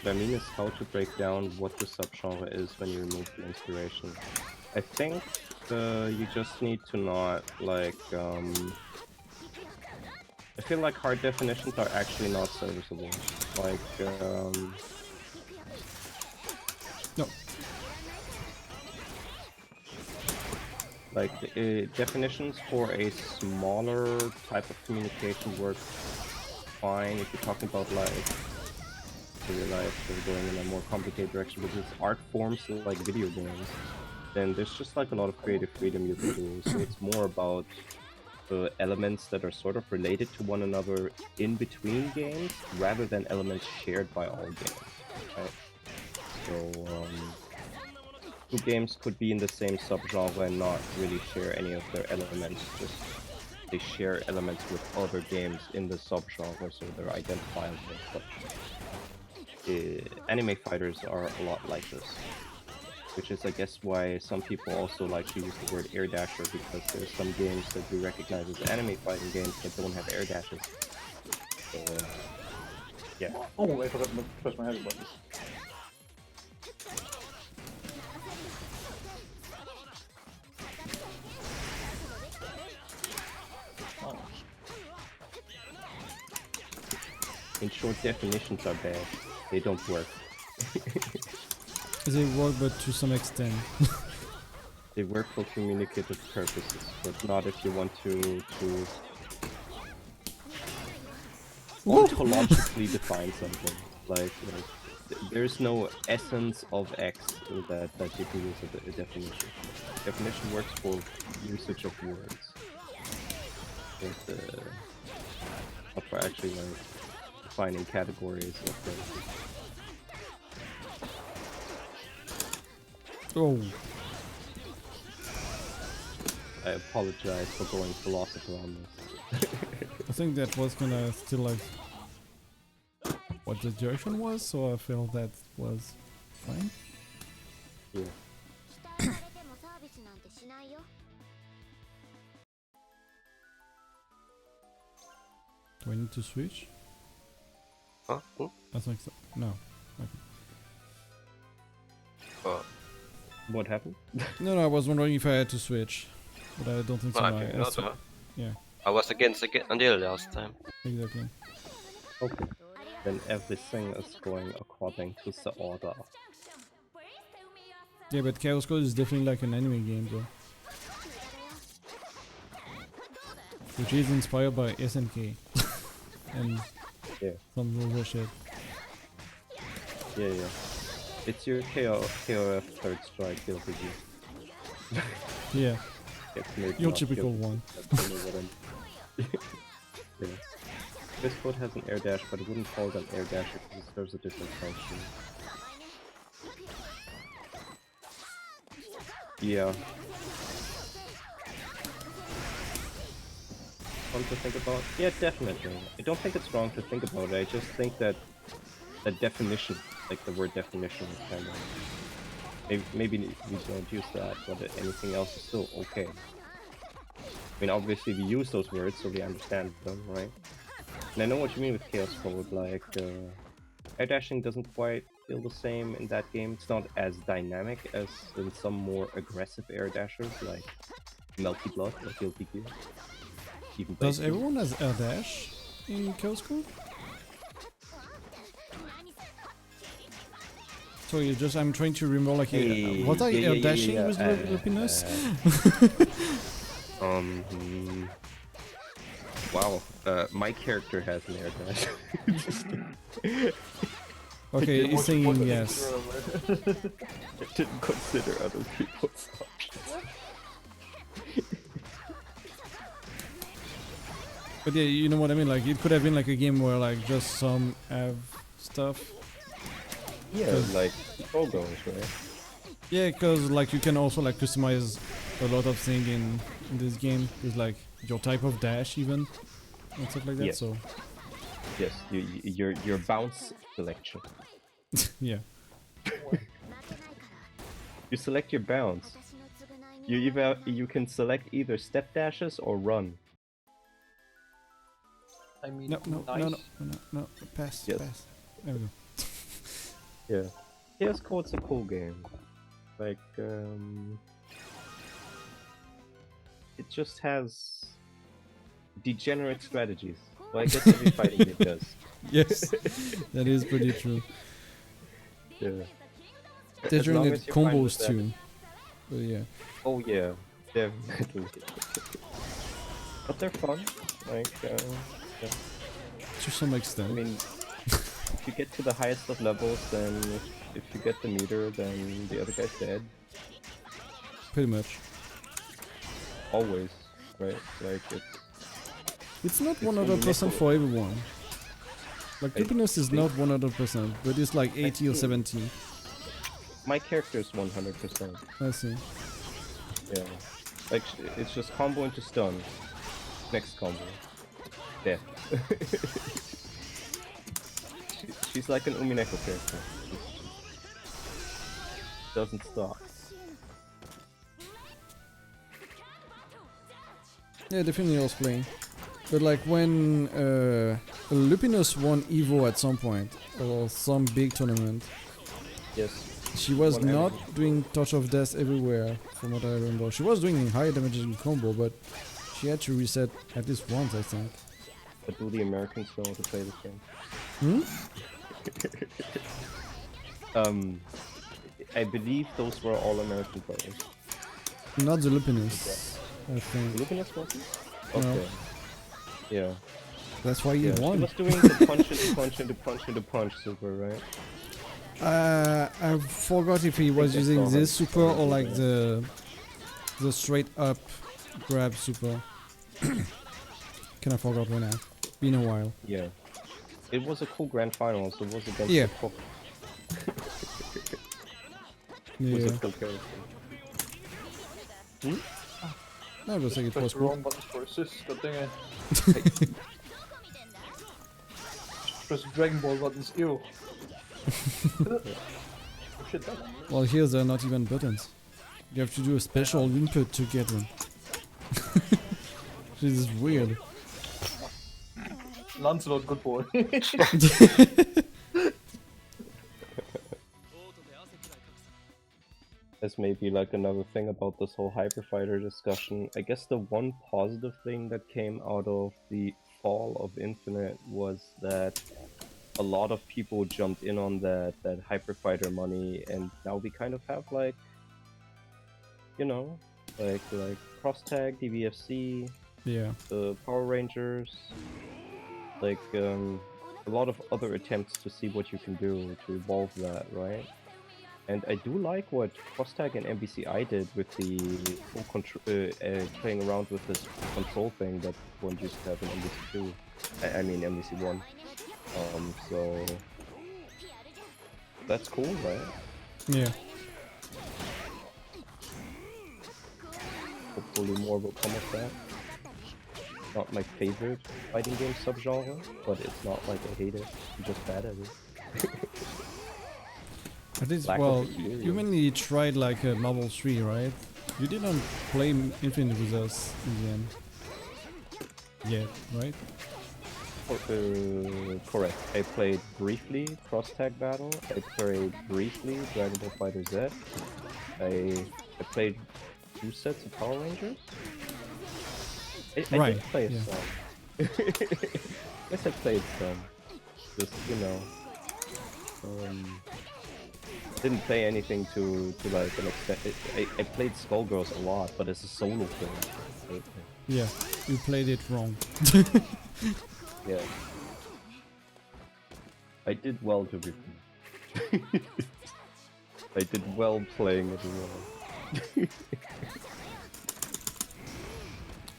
B: What I mean is how to break down what the subgenre is when you remove the inspiration. I think you just need to not like I feel like hard definitions are actually not serviceable. Like
A: no.
B: Like definitions for a smaller type of communication work fine if you're talking about like real life or going in a more complicated direction, but it's art forms like video games, then there's just like a lot of creative freedom you can do. So it's more about the elements that are sort of related to one another in between games rather than elements shared by all games, right? So two games could be in the same subgenre and not really share any of their elements, just they share elements with other games in the subgenre, so they're identifiable. But anime fighters are a lot like this, which is, I guess, why some people also like to use the word air dasher, because there's some games that we recognize as anime fighting games that don't have air dashes. So, yeah.
D: Oh, I forgot to press my head button. Oh.
B: In short, definitions are bad. They don't work.
A: They work, but to some extent.
B: They work for communicative purposes, but not if you want to ontologically define something. Like there's no essence of X that you can use as a definition. Definition works for usage of words, but not for actually like defining categories of things.
A: Oh,
B: I apologize for going philosopher on this.
A: I think that was gonna still like what the direction was, so I felt that was fine.
B: Yeah.
A: Do I need to switch?
C: Huh? Hmm?
A: I think so. No.
B: What happened?
A: No, I was wondering if I had to switch, but I don't think so.
C: No, I think not, huh?
A: Yeah,
C: I was against until last time.
A: exactly.
B: Okay. Then everything is going according to the order.
A: Yeah, but Chaos Code is definitely like an anime game, though. Which is inspired by SNK. And
B: Yeah.
A: some other shit.
B: Yeah, yeah. It's your KOF third strike guilty gear.
A: Yeah,
B: It's maybe
A: your
B: not
A: typical
B: guilty,
A: one.
B: that's only what yeah. This foot has an air dash, but I wouldn't call it an air dash because it serves a different function. Yeah. Fun to think about? Yeah, definitely. I don't think it's wrong to think about it. I just think that the definition, like the word definition, is kind of maybe we don't use that, but anything else is still okay. I mean, obviously we use those words so we understand them, right? And I know what you mean with Chaos Code, like air dashing doesn't quite feel the same in that game. It's not as dynamic as in some more aggressive air dashers like Melty Blood or Guilty Gear. Even
A: Does
B: Blade Gear.
A: everyone has air dash in Chaos Code? Sorry, I'm trying to remember like
B: Hey,
A: was I
B: yeah,
A: air
B: yeah,
A: dashing
B: yeah,
A: with Lupinus?
B: Wow, my character has an air dash.
A: Okay, he's
D: What-
A: saying
D: what-
A: yes.
B: I didn't consider other people's options.
A: But yeah, you know what I mean. Like it could have been like a game where like just some have stuff.
B: Yeah, like logos, right?
A: Yeah, because like you can also like customize a lot of things in this game. There's like your type of dash even and stuff like that.
B: Yes.
A: So
B: Yes, your bounce selection.
A: yeah,
B: You select your bounce. You can select either step dashes or run.
D: I mean,
A: no,
D: nice.
A: no, pass,
B: Yes.
A: pass. There we go.
B: Yeah. Chaos Code's a cool game. Like, it just has degenerate strategies. Well, I guess every fighting game does.
A: Yes, that is pretty true.
B: Yeah.
A: They're
B: As
A: doing
B: long
A: it
B: as you're fine with
A: combos
B: that.
A: too. But yeah,
B: Oh yeah, definitely. But they're fun. Like, yeah.
A: to some
B: I
A: extent.
B: mean, if you get to the highest of levels, then if you get the meter, then the other guy's dead.
A: Pretty much.
B: Always, right? Like
A: It's not
B: It's
A: 100% for everyone. Like
B: I
A: Lupinus is
B: think-
A: not 100%, but it's like 80 or
B: think-
A: 70.
B: my character is 100%.
A: I see.
B: Yeah. Like it's just combo into stun. Next combo. Death. She's like an Umineko character. She doesn't stop.
A: Yeah, definitely I was playing. But like when Lupinus won Evo at some point, or some big tournament,
B: Yes.
A: she was
B: Won
A: not
B: everything.
A: doing Touch of Death everywhere, from what I remember. She was doing high damage in combo, but she had to reset at least once, I think.
B: But do the Americans know how to play this game?
A: Hmm?
B: I believe those were all American players.
A: Not the Lupinus, I think.
B: Luminous wasn't?
A: No.
B: Okay. Yeah.
A: That's why he
B: Yeah. She
A: won.
B: was doing the punch into punch into punch into punch super, right?
A: I forgot if he was
B: I
A: using
B: saw
A: this
B: her.
A: super or like the straight up grab super. Kinda forgot when now. Been a while.
B: Yeah. It was a cool grand final, so it was against
A: Yeah.
B: the Cook. It was
A: Yeah.
B: a cool character.
A: No, just like it
D: Press
A: was
D: the
A: cool.
D: wrong buttons for assist, god dang it. Press the Dragon Ball buttons, ew. Oh shit, that one.
A: Well, here there are not even buttons. You have to do a special input to get them. This is weird.
D: Lancelot, good boy.
B: That's maybe like another thing about this whole Hyper Fighter discussion. I guess the one positive thing that came out of the fall of Infinite was that a lot of people jumped in on that Hyper Fighter money, and now we kind of have like, you know, like Cross Tag, DBFC,
A: Yeah.
B: the Power Rangers, like a lot of other attempts to see what you can do to evolve that, right? And I do like what Crosstag and MBCI did with the full playing around with this control thing that one used to have in MBC2. I mean MBC1. So that's cool, right?
A: Yeah.
B: Hopefully more will come of that. Not my favorite fighting game subgenre, but it's not like I hate it. I'm just bad at it.
A: At least,
B: Lack of
A: well,
B: experience.
A: you mainly tried like Marvel 3, right? You didn't play Infinite with us in the end. Yet, right?
B: Correct. I played briefly Cross-Tag Battle. I played briefly Dragon Ball Fighter Z. I played 2 sets of Power Rangers. I
A: Right,
B: did play
A: yeah.
B: some. Guess I played some. Just, you know. Didn't play anything to like an extent. I played Skullgirls a lot, but it's a solo thing.
A: Yeah, you played it wrong.
B: Yeah. I did well to be fair. I did well playing it well.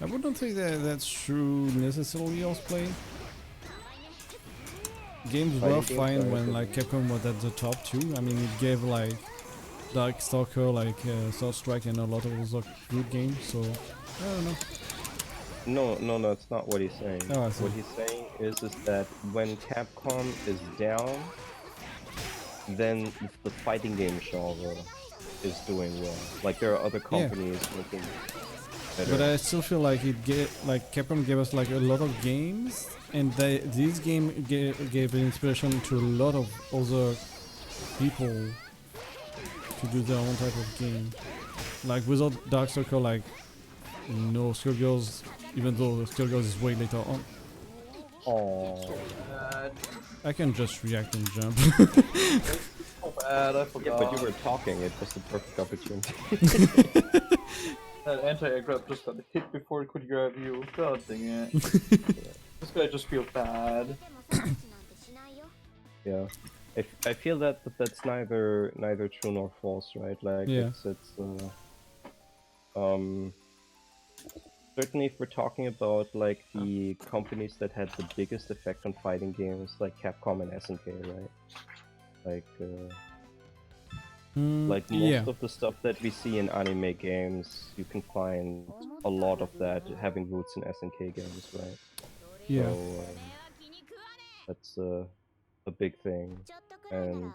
A: I wouldn't think that that's true necessarily of play. Games were
B: Fighting games
A: fine
B: are
A: when
B: good.
A: like Capcom was at the top too. I mean, it gave like Darkstalker, like South Strike, and a lot of other good games. So I don't know.
B: No, that's not what he's saying.
A: Oh, I see.
B: What he's saying is that when Capcom is down, then the fighting game genre is doing well. Like there are other companies making better.
A: But I still feel like Capcom gave us like a lot of games, and these games gave inspiration to a lot of other people to do their own type of game. Like without Darkstalker, like no Skullgirls, even though Skullgirls is way later on.
B: Oh.
A: I can just react and jump.
D: Oh bad, I
B: Yeah,
D: forgot.
B: but you were talking. It was the perfect opportunity.
D: That anti-air grab just got hit before it could grab you. God dang it. This guy just feels bad.
B: Yeah, I feel that that's neither true nor false, right? Like
A: Yeah.
B: it's certainly if we're talking about like the companies that had the biggest effect on fighting games, like Capcom and SNK, right? Like like most
A: yeah.
B: of the stuff that we see in anime games, you can find a lot of that having roots in SNK games, right?
A: Yeah.
B: So that's a big thing, and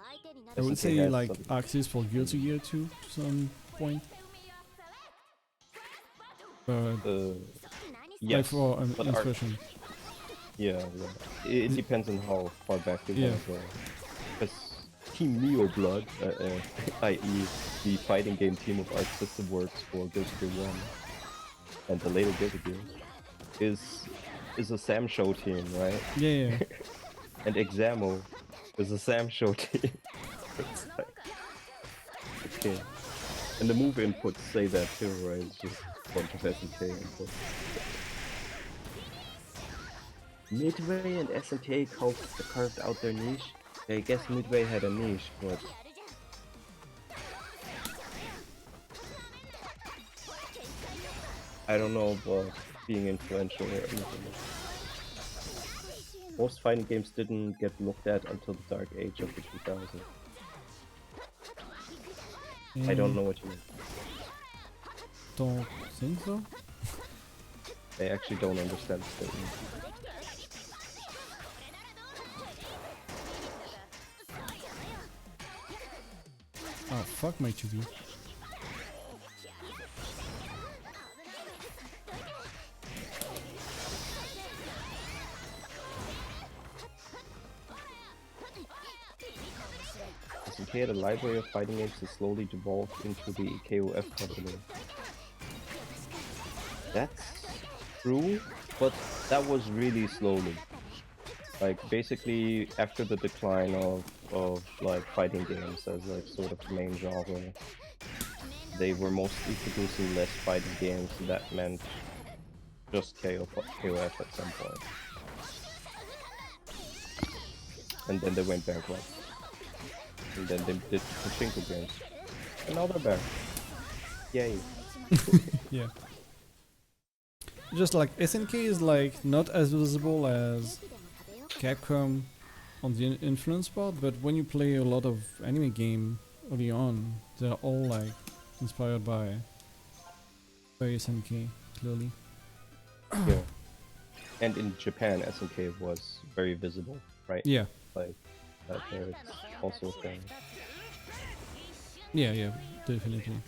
A: I would
B: SNK
A: say
B: has
A: like
B: some-
A: Axis for Guilty Gear too, to some point. But
B: yes,
A: like for
B: but
A: inspiration.
B: yeah. It depends on how far back you
A: Yeah.
B: want to go. Because Team Neo Blood, i.e. the fighting game team of Arc System works for Guilty Gear 1 and the later Guilty Gear, is a Sam Show team, right?
A: Yeah.
B: And Examo is a Sam Show team. It's like, okay. And the move inputs say that too, right? It's just a bunch of SNK inputs. Midway and SNK carved out their niche. I guess Midway had a niche, but I don't know about being influential or anything. Most fighting games didn't get looked at until the dark age of the 2000s. I don't know what you mean.
A: Don't think so.
B: I actually don't understand the statement.
A: Oh fuck my 2B.
B: SNK had a library of fighting games that slowly devolved into the KOF company. That's true, but that was really slowly. Like basically after the decline of like fighting games as like sort of the main genre, they were mostly producing less fighting games, and that meant just KOF at some point. And then they went bankrupt. and then they did pachinko games. And now they're back. Yay.
A: Yeah. Just like SNK is like not as visible as Capcom on the influence part, but when you play a lot of anime game early on, they're all like inspired by SNK, clearly.
B: Yeah. And in Japan, SNK was very visible, right?
A: Yeah,
B: Like, that there's also a thing.
A: yeah, definitely.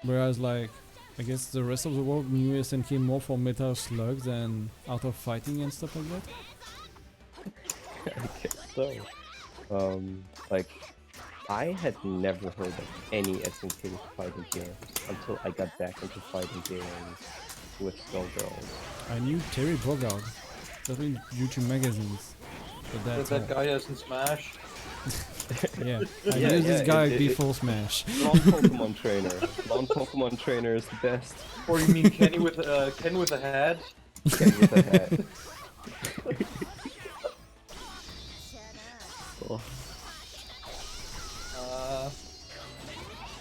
A: Whereas like, I guess the rest of the world knew SNK more for Metal Slug than Art of Fighting and stuff like that.
B: I guess so. Like, I had never heard of any SNK fighting games until I got back into fighting games with Snowgirls.
A: I knew Terry Bogard, definitely YouTube magazines, but that's
D: That
A: all.
D: guy has in Smash.
A: Yeah, I
B: Yeah,
A: knew this
B: yeah,
A: guy
B: it-
A: before Smash.
B: Blonde Pokemon trainer. Blonde Pokemon trainer is the best.
D: Or you mean Kenny with Ken with a hat?
B: Ken with a hat. Oh.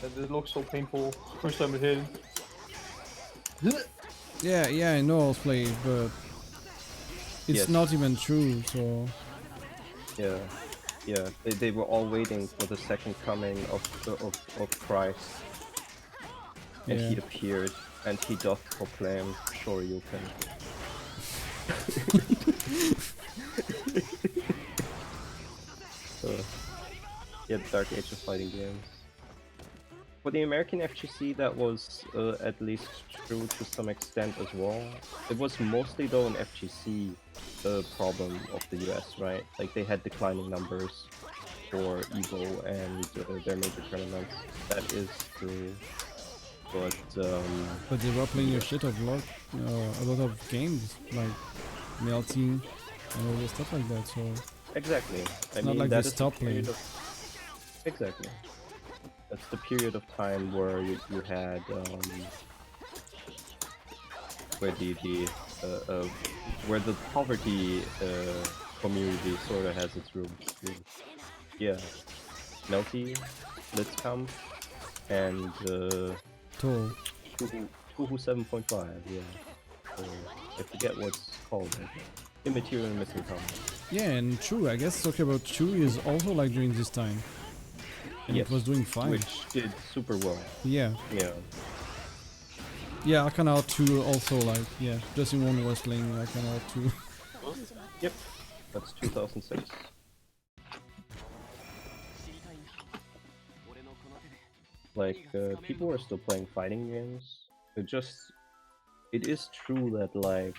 D: That looks so painful. First time it hit.
A: Yeah, I know I'll play it, but it's
B: Yes.
A: not even true, so...
B: Yeah. They were all waiting for the second coming of Christ. And he
A: Yeah.
B: appeared, and he doth proclaim, sure you can. Yeah, Dark Age of fighting games. For the American FGC, that was at least true to some extent as well. It was mostly though an FGC problem of the US, right? Like they had declining numbers for EVO and their major tournaments. That is true. But
A: But they were playing a shit of a lot of games, like Melting and all the stuff like that, so...
B: exactly. I
A: not
B: mean,
A: like
B: that
A: they
B: is the
A: stopped
B: period
A: playing.
B: exactly. That's the period of time where you had where where the poverty community sort of has its roots. Yeah, Melty, Blitzcamp, and
A: Tall.
B: Tuhu 7.5. Yeah, I forget what's called. Immaterial Missing Combat.
A: Yeah, and true, I guess talking about 2 is also like during this time. And
B: Yes,
A: it was doing fine.
B: which did super well.
A: Yeah.
B: Yeah.
A: Yeah, Arcana 2 also like, yeah, just in one was playing Arcana 2.
B: Yep. That's 2006. Like, people are still playing fighting games. It is true that, like,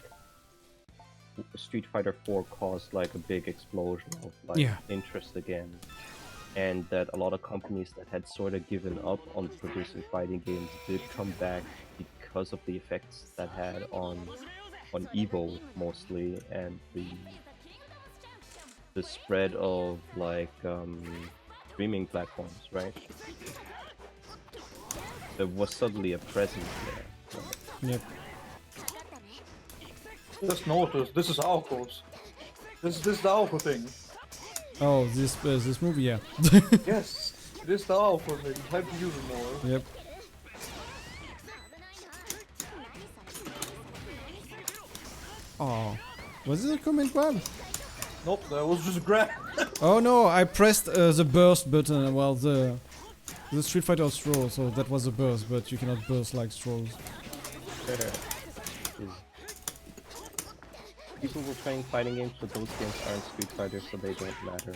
B: Street Fighter 4 caused, like, a big explosion of, like,
A: Yeah.
B: interest again. And that a lot of companies that had sort of given up on producing fighting games did come back because of the effects that had on EVO mostly, and the spread of like streaming platforms, right? There was suddenly a presence there. Right?
A: Yep.
D: Just notice, this is Alco's. This is the Alco thing.
A: Oh, this movie, yeah.
D: Yes, it is the Alco thing. Time to use it more.
A: Yep. Oh, was it a comment, Bob?
D: Nope, that was just a grab.
A: Oh no, I pressed the burst button while the Street Fighter straw, so that was a burst, but you cannot burst like straws.
B: People were playing fighting games, but those games aren't Street Fighter, so they don't matter.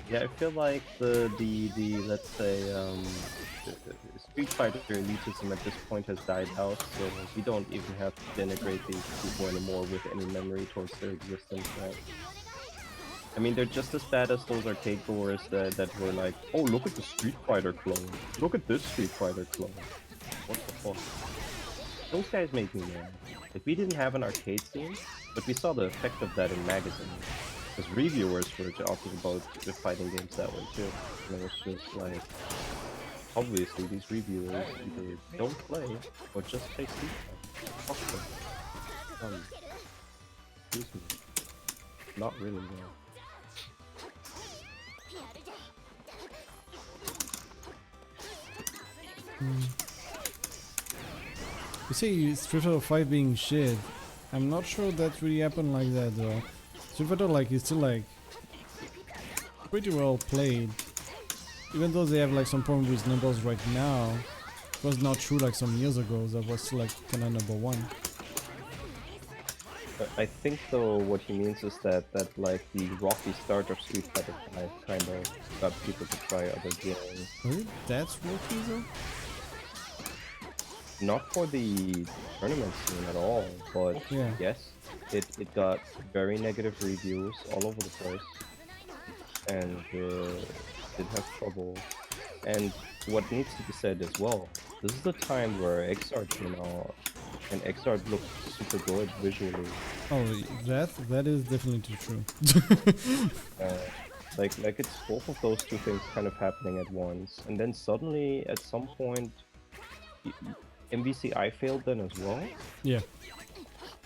B: Yeah, I feel like the let's say the Street Fighter elitism at this point has died out, so we don't even have to denigrate these people anymore with any memory towards their existence. Right? I mean, they're just as bad as those arcade goers that were like, oh, look at the Street Fighter clone. Look at this Street Fighter clone. What the fuck? Those guys make me mad. Like, we didn't have an arcade scene, but we saw the effect of that in magazines. Because reviewers were talking about the fighting games that way too. And it was just like, obviously these reviewers either don't play or just play Street Fighter. Fuck them. Excuse me. Not really, though.
A: You say Street Fighter 5 being shit. I'm not sure that really happened like that though. Street Fighter like is still like pretty well played. Even though they have like some problem with numbers right now. It was not true like some years ago. That was still like kinda number one.
B: I think though what he means is that like the rocky start of Street Fighter 5 kind of got people to try other games.
A: Really? That's working though?
B: Not for the tournament scene at all, but
A: Yeah.
B: yes, it got very negative reviews all over the place, and did have trouble. And what needs to be said as well, this is the time where Xrd came out, and Xrd looked super good visually.
A: Oh, that is definitely true.
B: Like it's both of those two things kind of happening at once, and then suddenly at some point MVCI failed then as well,
A: Yeah.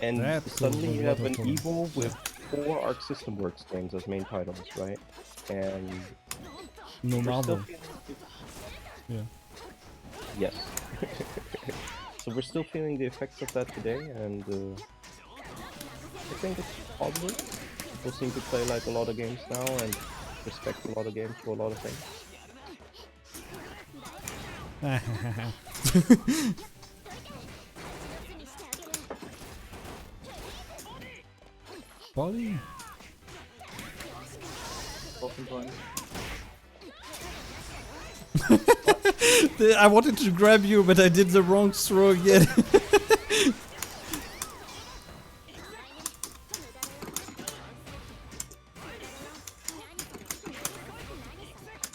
B: and
A: That's
B: suddenly
A: a
B: you
A: lot
B: have
A: of
B: an
A: problems.
B: Evo with 4 Arc System Works games as main titles, right? And
A: No
B: we're still
A: Marvel.
B: feeling-
A: Yeah.
B: yes. So we're still feeling the effects of that today, and I think it's positive. People seem to play like a lot of games now and respect a lot of games for a lot of things.
A: Body.
D: Oftentimes.
A: I wanted to grab you, but I did the wrong throw again.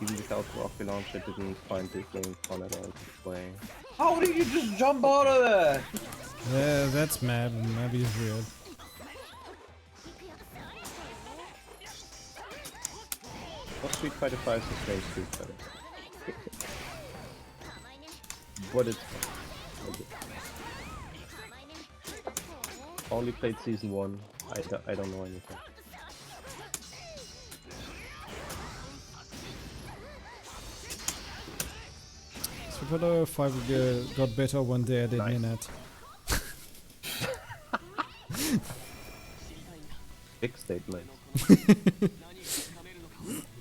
B: Even without Rocket Launch, I didn't find this game fun at all to play.
D: How did you just jump out of there?
A: Yeah, that's mad. Mab is weird.
B: Well, Street Fighter 5 is the same Street Fighter. But it's fun. Only played season 1. I don't know anything.
A: Street Fighter 5 got better when they added
B: Nice.
A: Minette.
B: Big statement.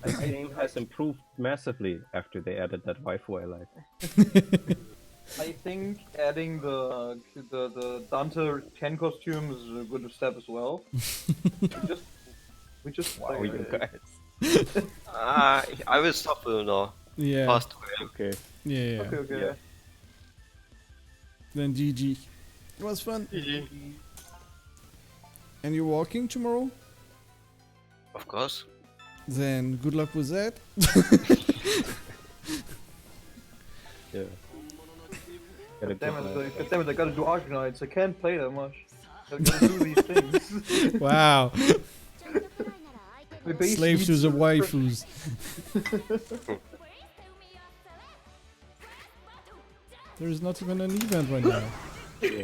B: The game has improved massively after they added that waifu I like.
D: I think adding the Dante Ken costume is a good step as well. we just
B: Wow,
D: like,
B: you guys.
C: I will stop you now.
A: Yeah.
C: Fast way.
B: Okay.
A: Yeah.
D: Okay.
B: Yeah.
A: Then GG. It was fun. And you're walking tomorrow?
C: Of course.
A: Then good luck with that.
B: Yeah. Gotta
D: Damn
B: get
D: it, damn it, I gotta do Arcanites. I can't play that much. I gotta do these things.
A: Wow.
D: My base
A: Slave to
D: needs-
A: the waifus. There is not even an event right now.
B: Yeah.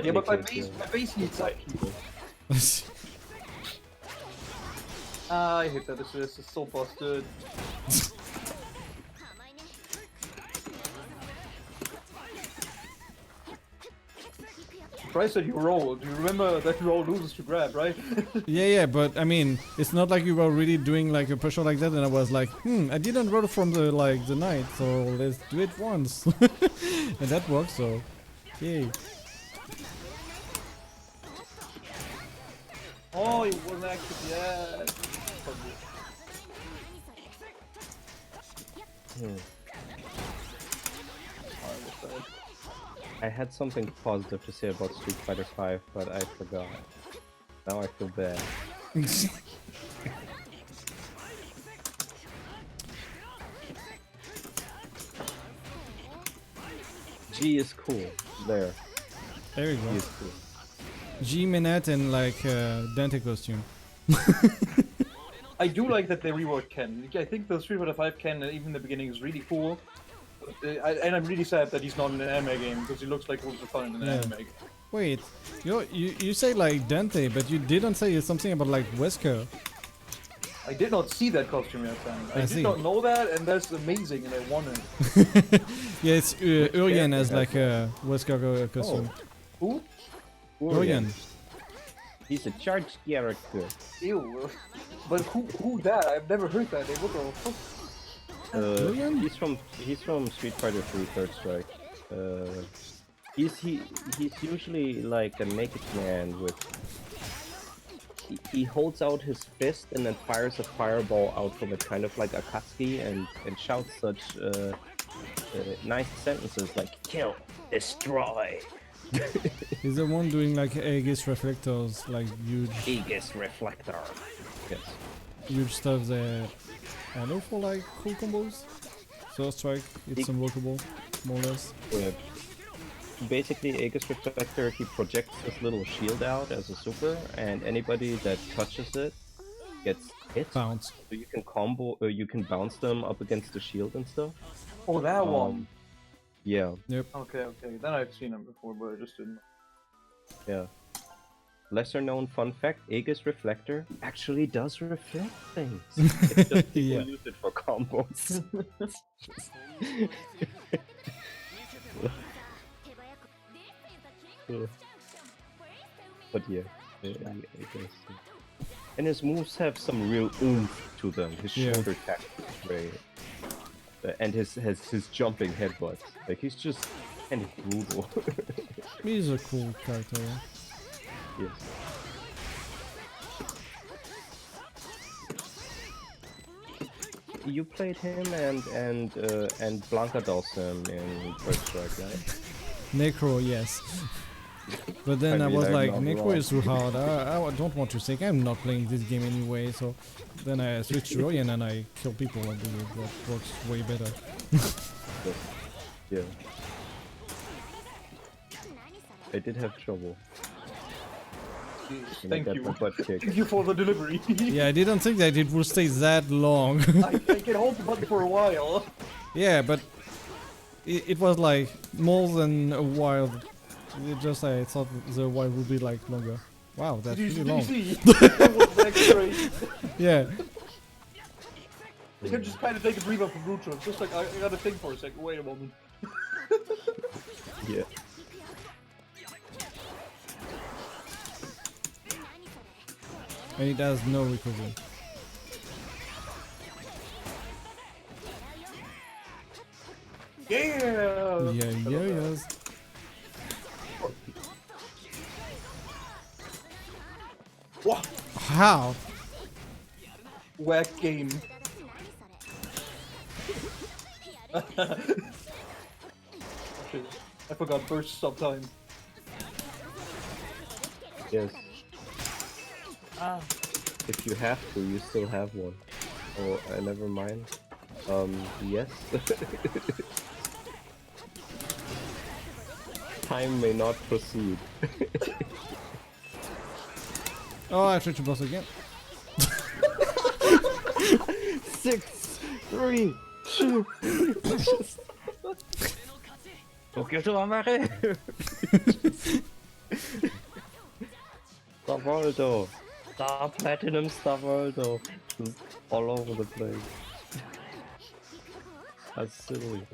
D: Yeah, but my
B: Any case,
D: base needs upkeep. I hate that this is so busted. Price that you rolled. You remember that you roll loses to grab, right?
A: Yeah, but I mean, it's not like you were really doing like a pressure like that, and I was like, I didn't roll from the night, so let's do it once, and that worked. So, yay!
D: Oh, it wasn't actually. Yeah.
B: I had something positive to say about Street Fighter 5, but I forgot. Now I feel bad. G is cool. There.
A: There we
B: G
A: go.
B: is cool.
A: G Minette and like Dante costume.
D: I do like that they reworked Ken. I think the Street Fighter 5 Ken, even in the beginning, is really cool. And I'm really sad that he's not in an anime game because he looks like Wolf of Fun in an
A: Yeah.
D: anime game.
A: Wait, you say like Dante, but you didn't say something about like Wesker.
D: I did not see that costume yet, Sam. I
A: see.
D: did not know that, and that's amazing, and I want it.
A: Yeah, it's Urian as like a Wesker costume.
D: Who?
A: Urian.
B: He's a charged character.
D: Ew. But who that? I've never heard that name. What the fuck?
B: He's from Street Fighter 3 Third Strike. He's usually like a naked man with. He holds out his fist and then fires a fireball out from it, kind of like Akatsuki, and shouts such nice sentences like "kill, destroy."
A: He's the one doing like Aegis reflectors, like huge
B: Aegis reflector. Yes.
A: huge stuff there. I know for like cool combos. Third strike, it's unworkable, more or less.
B: Basically, Aegis reflector, he projects this little shield out as a super, and anybody that touches it gets hit.
A: Bounce.
B: So you can combo, you can bounce them up against the shield and stuff.
D: Oh, that one.
B: Yeah,
D: Okay. Then I've seen him before, but I just didn't.
B: yeah. Lesser known fun fact, Aegis reflector actually does reflect things. It's just people
A: Yeah.
B: use it for combos. But yeah, I guess. And his moves have some real oomph to them. His
A: Yeah.
B: shoulder tap is very, and his jumping headbutts. Like he's just kind of brutal.
A: He's a cool character. Yeah.
B: Yes. You played him and Blanca Dawson in First Strike, right?
A: Necro, yes. But then
B: I
A: I,
B: mean,
A: was
B: I'm
A: like,
B: not
A: Necro
B: wrong.
A: is too hard. I don't want to think. I'm not playing this game anyway. So then I switched to Urian and I kill people. And that works way better.
B: Yeah. I did have trouble. And I
D: Thank
B: got
D: you.
B: my butt kicked.
D: Thank you for the delivery.
A: Yeah, I didn't think that it would stay that long.
D: I can hold the button for a while.
A: Yeah, but it was like more than a while. It just I thought the while would be like longer. Wow, that's
D: Did you
A: really long.
D: see? That was extra.
A: Yeah.
D: You can just kind of take a breather from Rutra. Just like, I gotta think for a second. Wait a moment.
B: Yeah.
A: And it has no recovery.
D: Yeah!
A: Yes.
D: Wow!
A: How?
D: Whack game. Shit. I forgot burst sometime.
B: Yes. If you have to, you still have one. Oh, never mind. Yes. Time may not proceed.
A: Oh, I tried to boss again.
B: 6, 3, 2. Tokyo to Amare. Stavoldo. Star Platinum Stavoldo. Just all over the place. That's silly.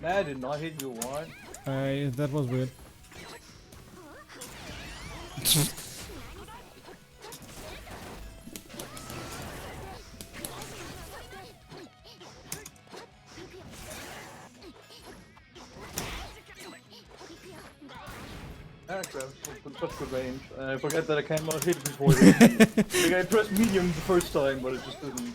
D: Man, I did not hit you one.
A: That was weird.
D: Ah, crap. With such good range. I forget that I cannot hit before this. Like, I pressed medium the first time, but it just didn't.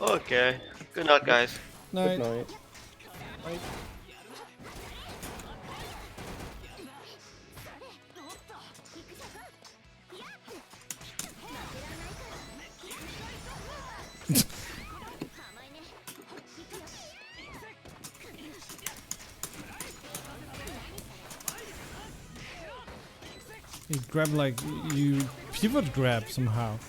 C: Okay. Good night, guys.
A: Night.
B: Good night.
D: Right?
A: grab like you pivot grab somehow.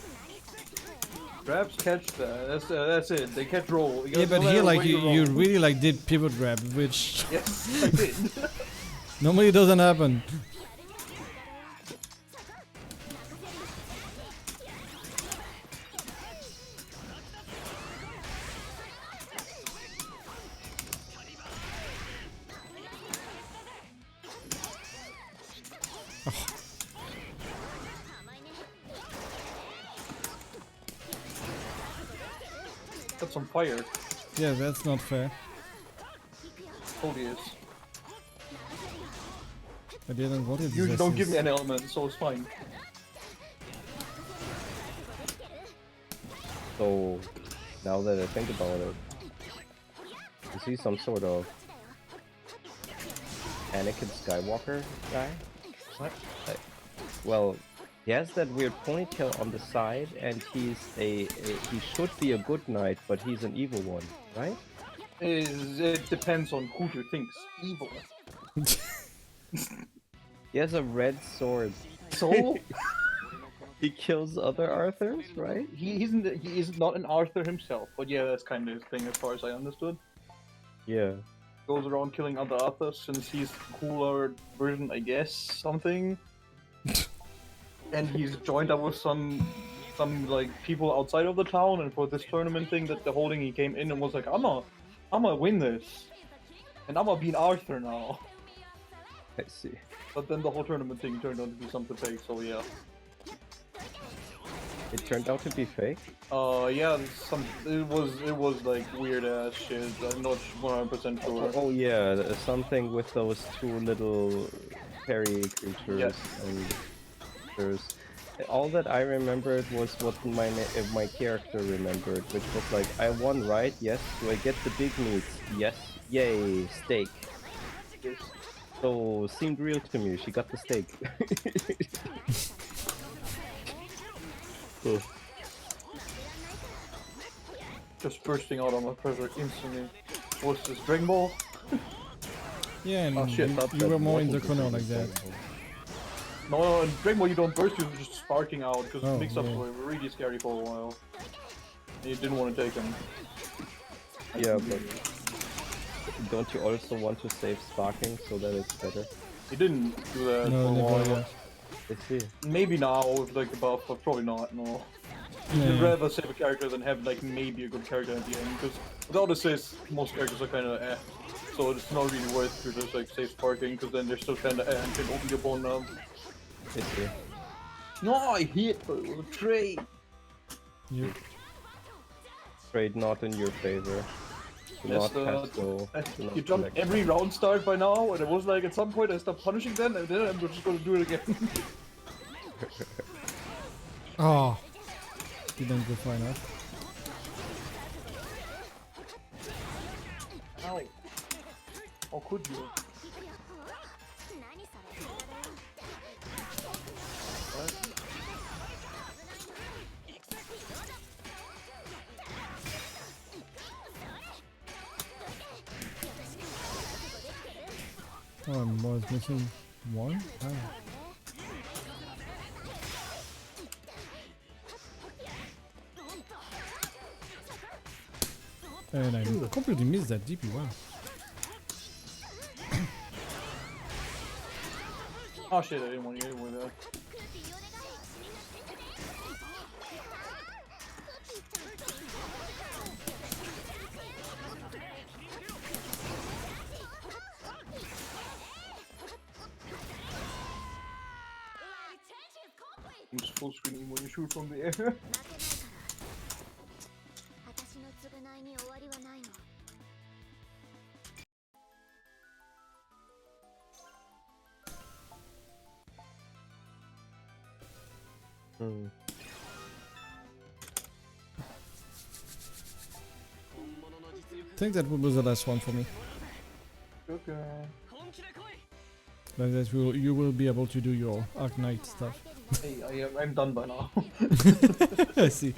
D: Grabs catch that. That's it. They catch roll.
A: Yeah, but here like you really like did pivot grab, which
D: Yes, I did.
A: normally doesn't happen.
D: That's on fire.
A: Yeah, that's not fair.
D: Totally is.
A: I didn't want it.
D: You don't give me an element, so it's fine.
B: So, now that I think about it, is he some sort of Anakin Skywalker guy?
D: What?
B: Well, he has that weird ponytail on the side, and he should be a good knight, but he's an evil one, right?
D: It depends on who you think's evil.
B: He has a red sword.
D: So
B: He kills other Arthurs, right?
D: he is not an Arthur himself, but yeah, that's kind of his thing as far as I understood.
B: Yeah.
D: Goes around killing other Arthurs since he's the cooler version, I guess, something. And he's joined up with some like people outside of the town, and for this tournament thing that they're holding, he came in and was like, I'm gonna win this, and I'm gonna be an Arthur now.
B: I see.
D: But then the whole tournament thing turned out to be something fake, so yeah.
B: It turned out to be fake?
D: Yeah, it was like weird ass shit. I'm not 100% sure.
B: Oh yeah, something with those two little fairy creatures.
D: Yes.
B: And there's all that I remembered was what my character remembered, which was like, I won, right? Yes. Do I get the big meats? Yes. Yay, steak.
D: Yes.
B: So seemed real to me. She got the steak. Cool.
D: Just bursting out on my pressure instantly. What's this, Dragon Ball?
A: Yeah, and
D: Oh, shit,
A: you were more in the corner like that.
D: No, in Dragon Ball you don't burst, you're just sparking out, because
A: Oh,
D: mix-ups
A: yeah.
D: were really scary for a while. And you didn't want to take them.
B: Yeah, but don't you also want to save sparking so that it's better?
D: You didn't do that
A: No,
D: for a
A: never,
D: while.
A: yeah.
B: Let's see.
D: Maybe now with like the buff, but probably not, no.
A: Yeah.
D: I'd rather save a character than have like maybe a good character at the end, because without assist, most characters are kind of so it's not really worth to just like save sparking, because then they're still kind of and can open your bone now.
B: Let's see.
D: No, I hit, but it was a trade.
A: You,
B: Trade not in your favor. Do
D: Yes,
B: not have to. Do not
D: You jumped
B: collect.
D: every round start by now, and it was like at some point I stopped punishing them, and then I'm just gonna do it again.
A: oh, didn't go far enough.
D: Ow. How could you?
A: Oh, I was missing one. Ah. And I completely missed that DP. Wow.
D: Oh shit, I didn't want to get with that. I'm just full screening when you shoot from the air.
B: Hmm.
A: I think that was the last one for me.
D: Okay.
A: Like that, you will be able to do your Arcana stuff.
D: Hey, I'm done by now.
A: I see.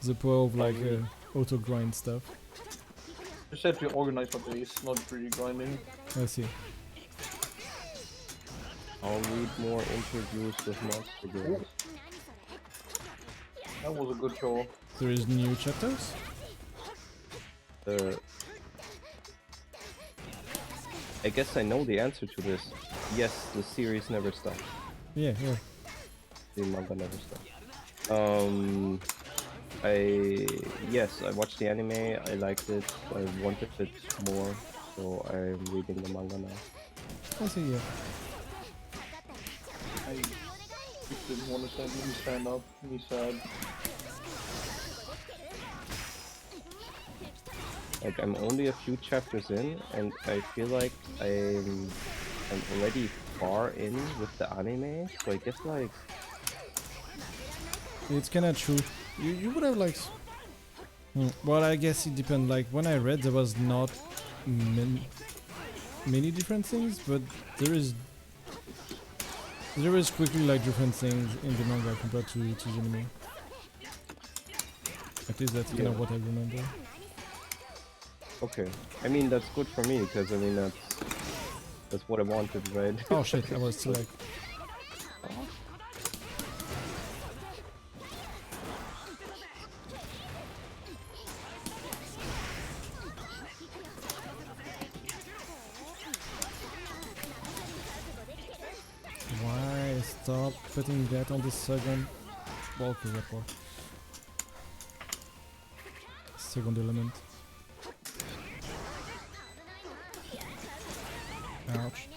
A: The power of like auto grind stuff.
D: Just have to organize my base, not really grinding.
A: I see.
B: I'll read more interviews with monster games.
D: That was a good show.
A: There is new chapters?
B: I guess I know the answer to this. Yes, the series never stopped.
A: Yeah, yeah.
B: The manga never stopped. Yes, I watched the anime. I liked it. I wanted it more, so I'm reading the manga now.
A: I see, yeah.
D: I just didn't want to stand up. Me sad.
B: Like I'm only a few chapters in, and I feel like I'm already far in with the anime. So I guess like
A: It's kinda true. You would have like... Well, I guess it depends. Like, when I read, there was not many different things, but there is quickly like different things in the manga compared to the anime. At least that's kind of what I remember.
B: okay. I mean that's good for me because I mean that's what I wanted, right?
A: Oh shit, I was still like... Why? Stop putting that on the second... bulky report. Second element. Ouch.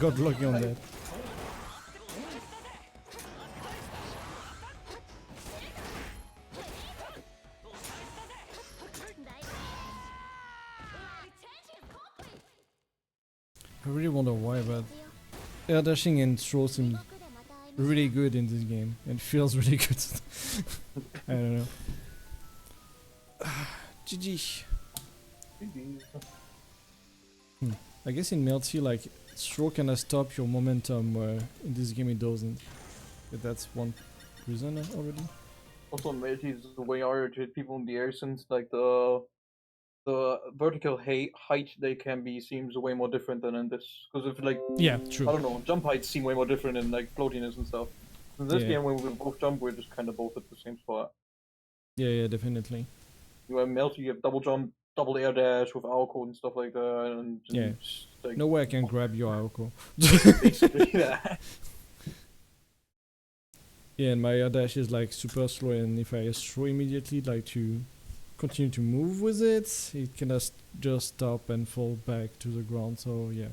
A: Got lucky on that. I really wonder why, but air dashing and throw seem really good in this game and feels really good. I don't know. GG. I guess in Melty, like, throw kinda stop your momentum, where in this game it doesn't. But that's one reason already.
D: Also, Melty is the way harder to hit people in the air since like the vertical height they can be seems way more different than in this. Because if like
A: Yeah,
D: I
A: true.
D: don't know, jump heights seem way more different in like floatiness and stuff. In this
A: Yeah.
D: game, when we both jump, we're just kind of both at the same spot.
A: Yeah, definitely.
D: You have Melty, you have double jump, double air dash with Alco and stuff like that, and
A: Yeah.
D: just, like,
A: No way I can grab your Aoko.
D: basically that.
A: Yeah, and my air dash is like super slow, and if I throw immediately, like to continue to move with it, it can just stop and fall back to the ground. So yeah.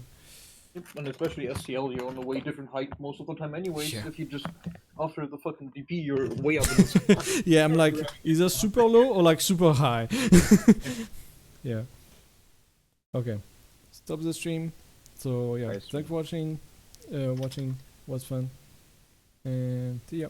D: And especially SCL, you're on a way different height most of the time anyways.
A: Yeah.
D: If you just, after the fucking DP, you're way up in the sky.
A: Yeah, I'm like either super low or like super high. Yeah. Okay. Stop the stream. So yeah,
B: Nice.
A: thanks for watching. Watching was fun. And see ya.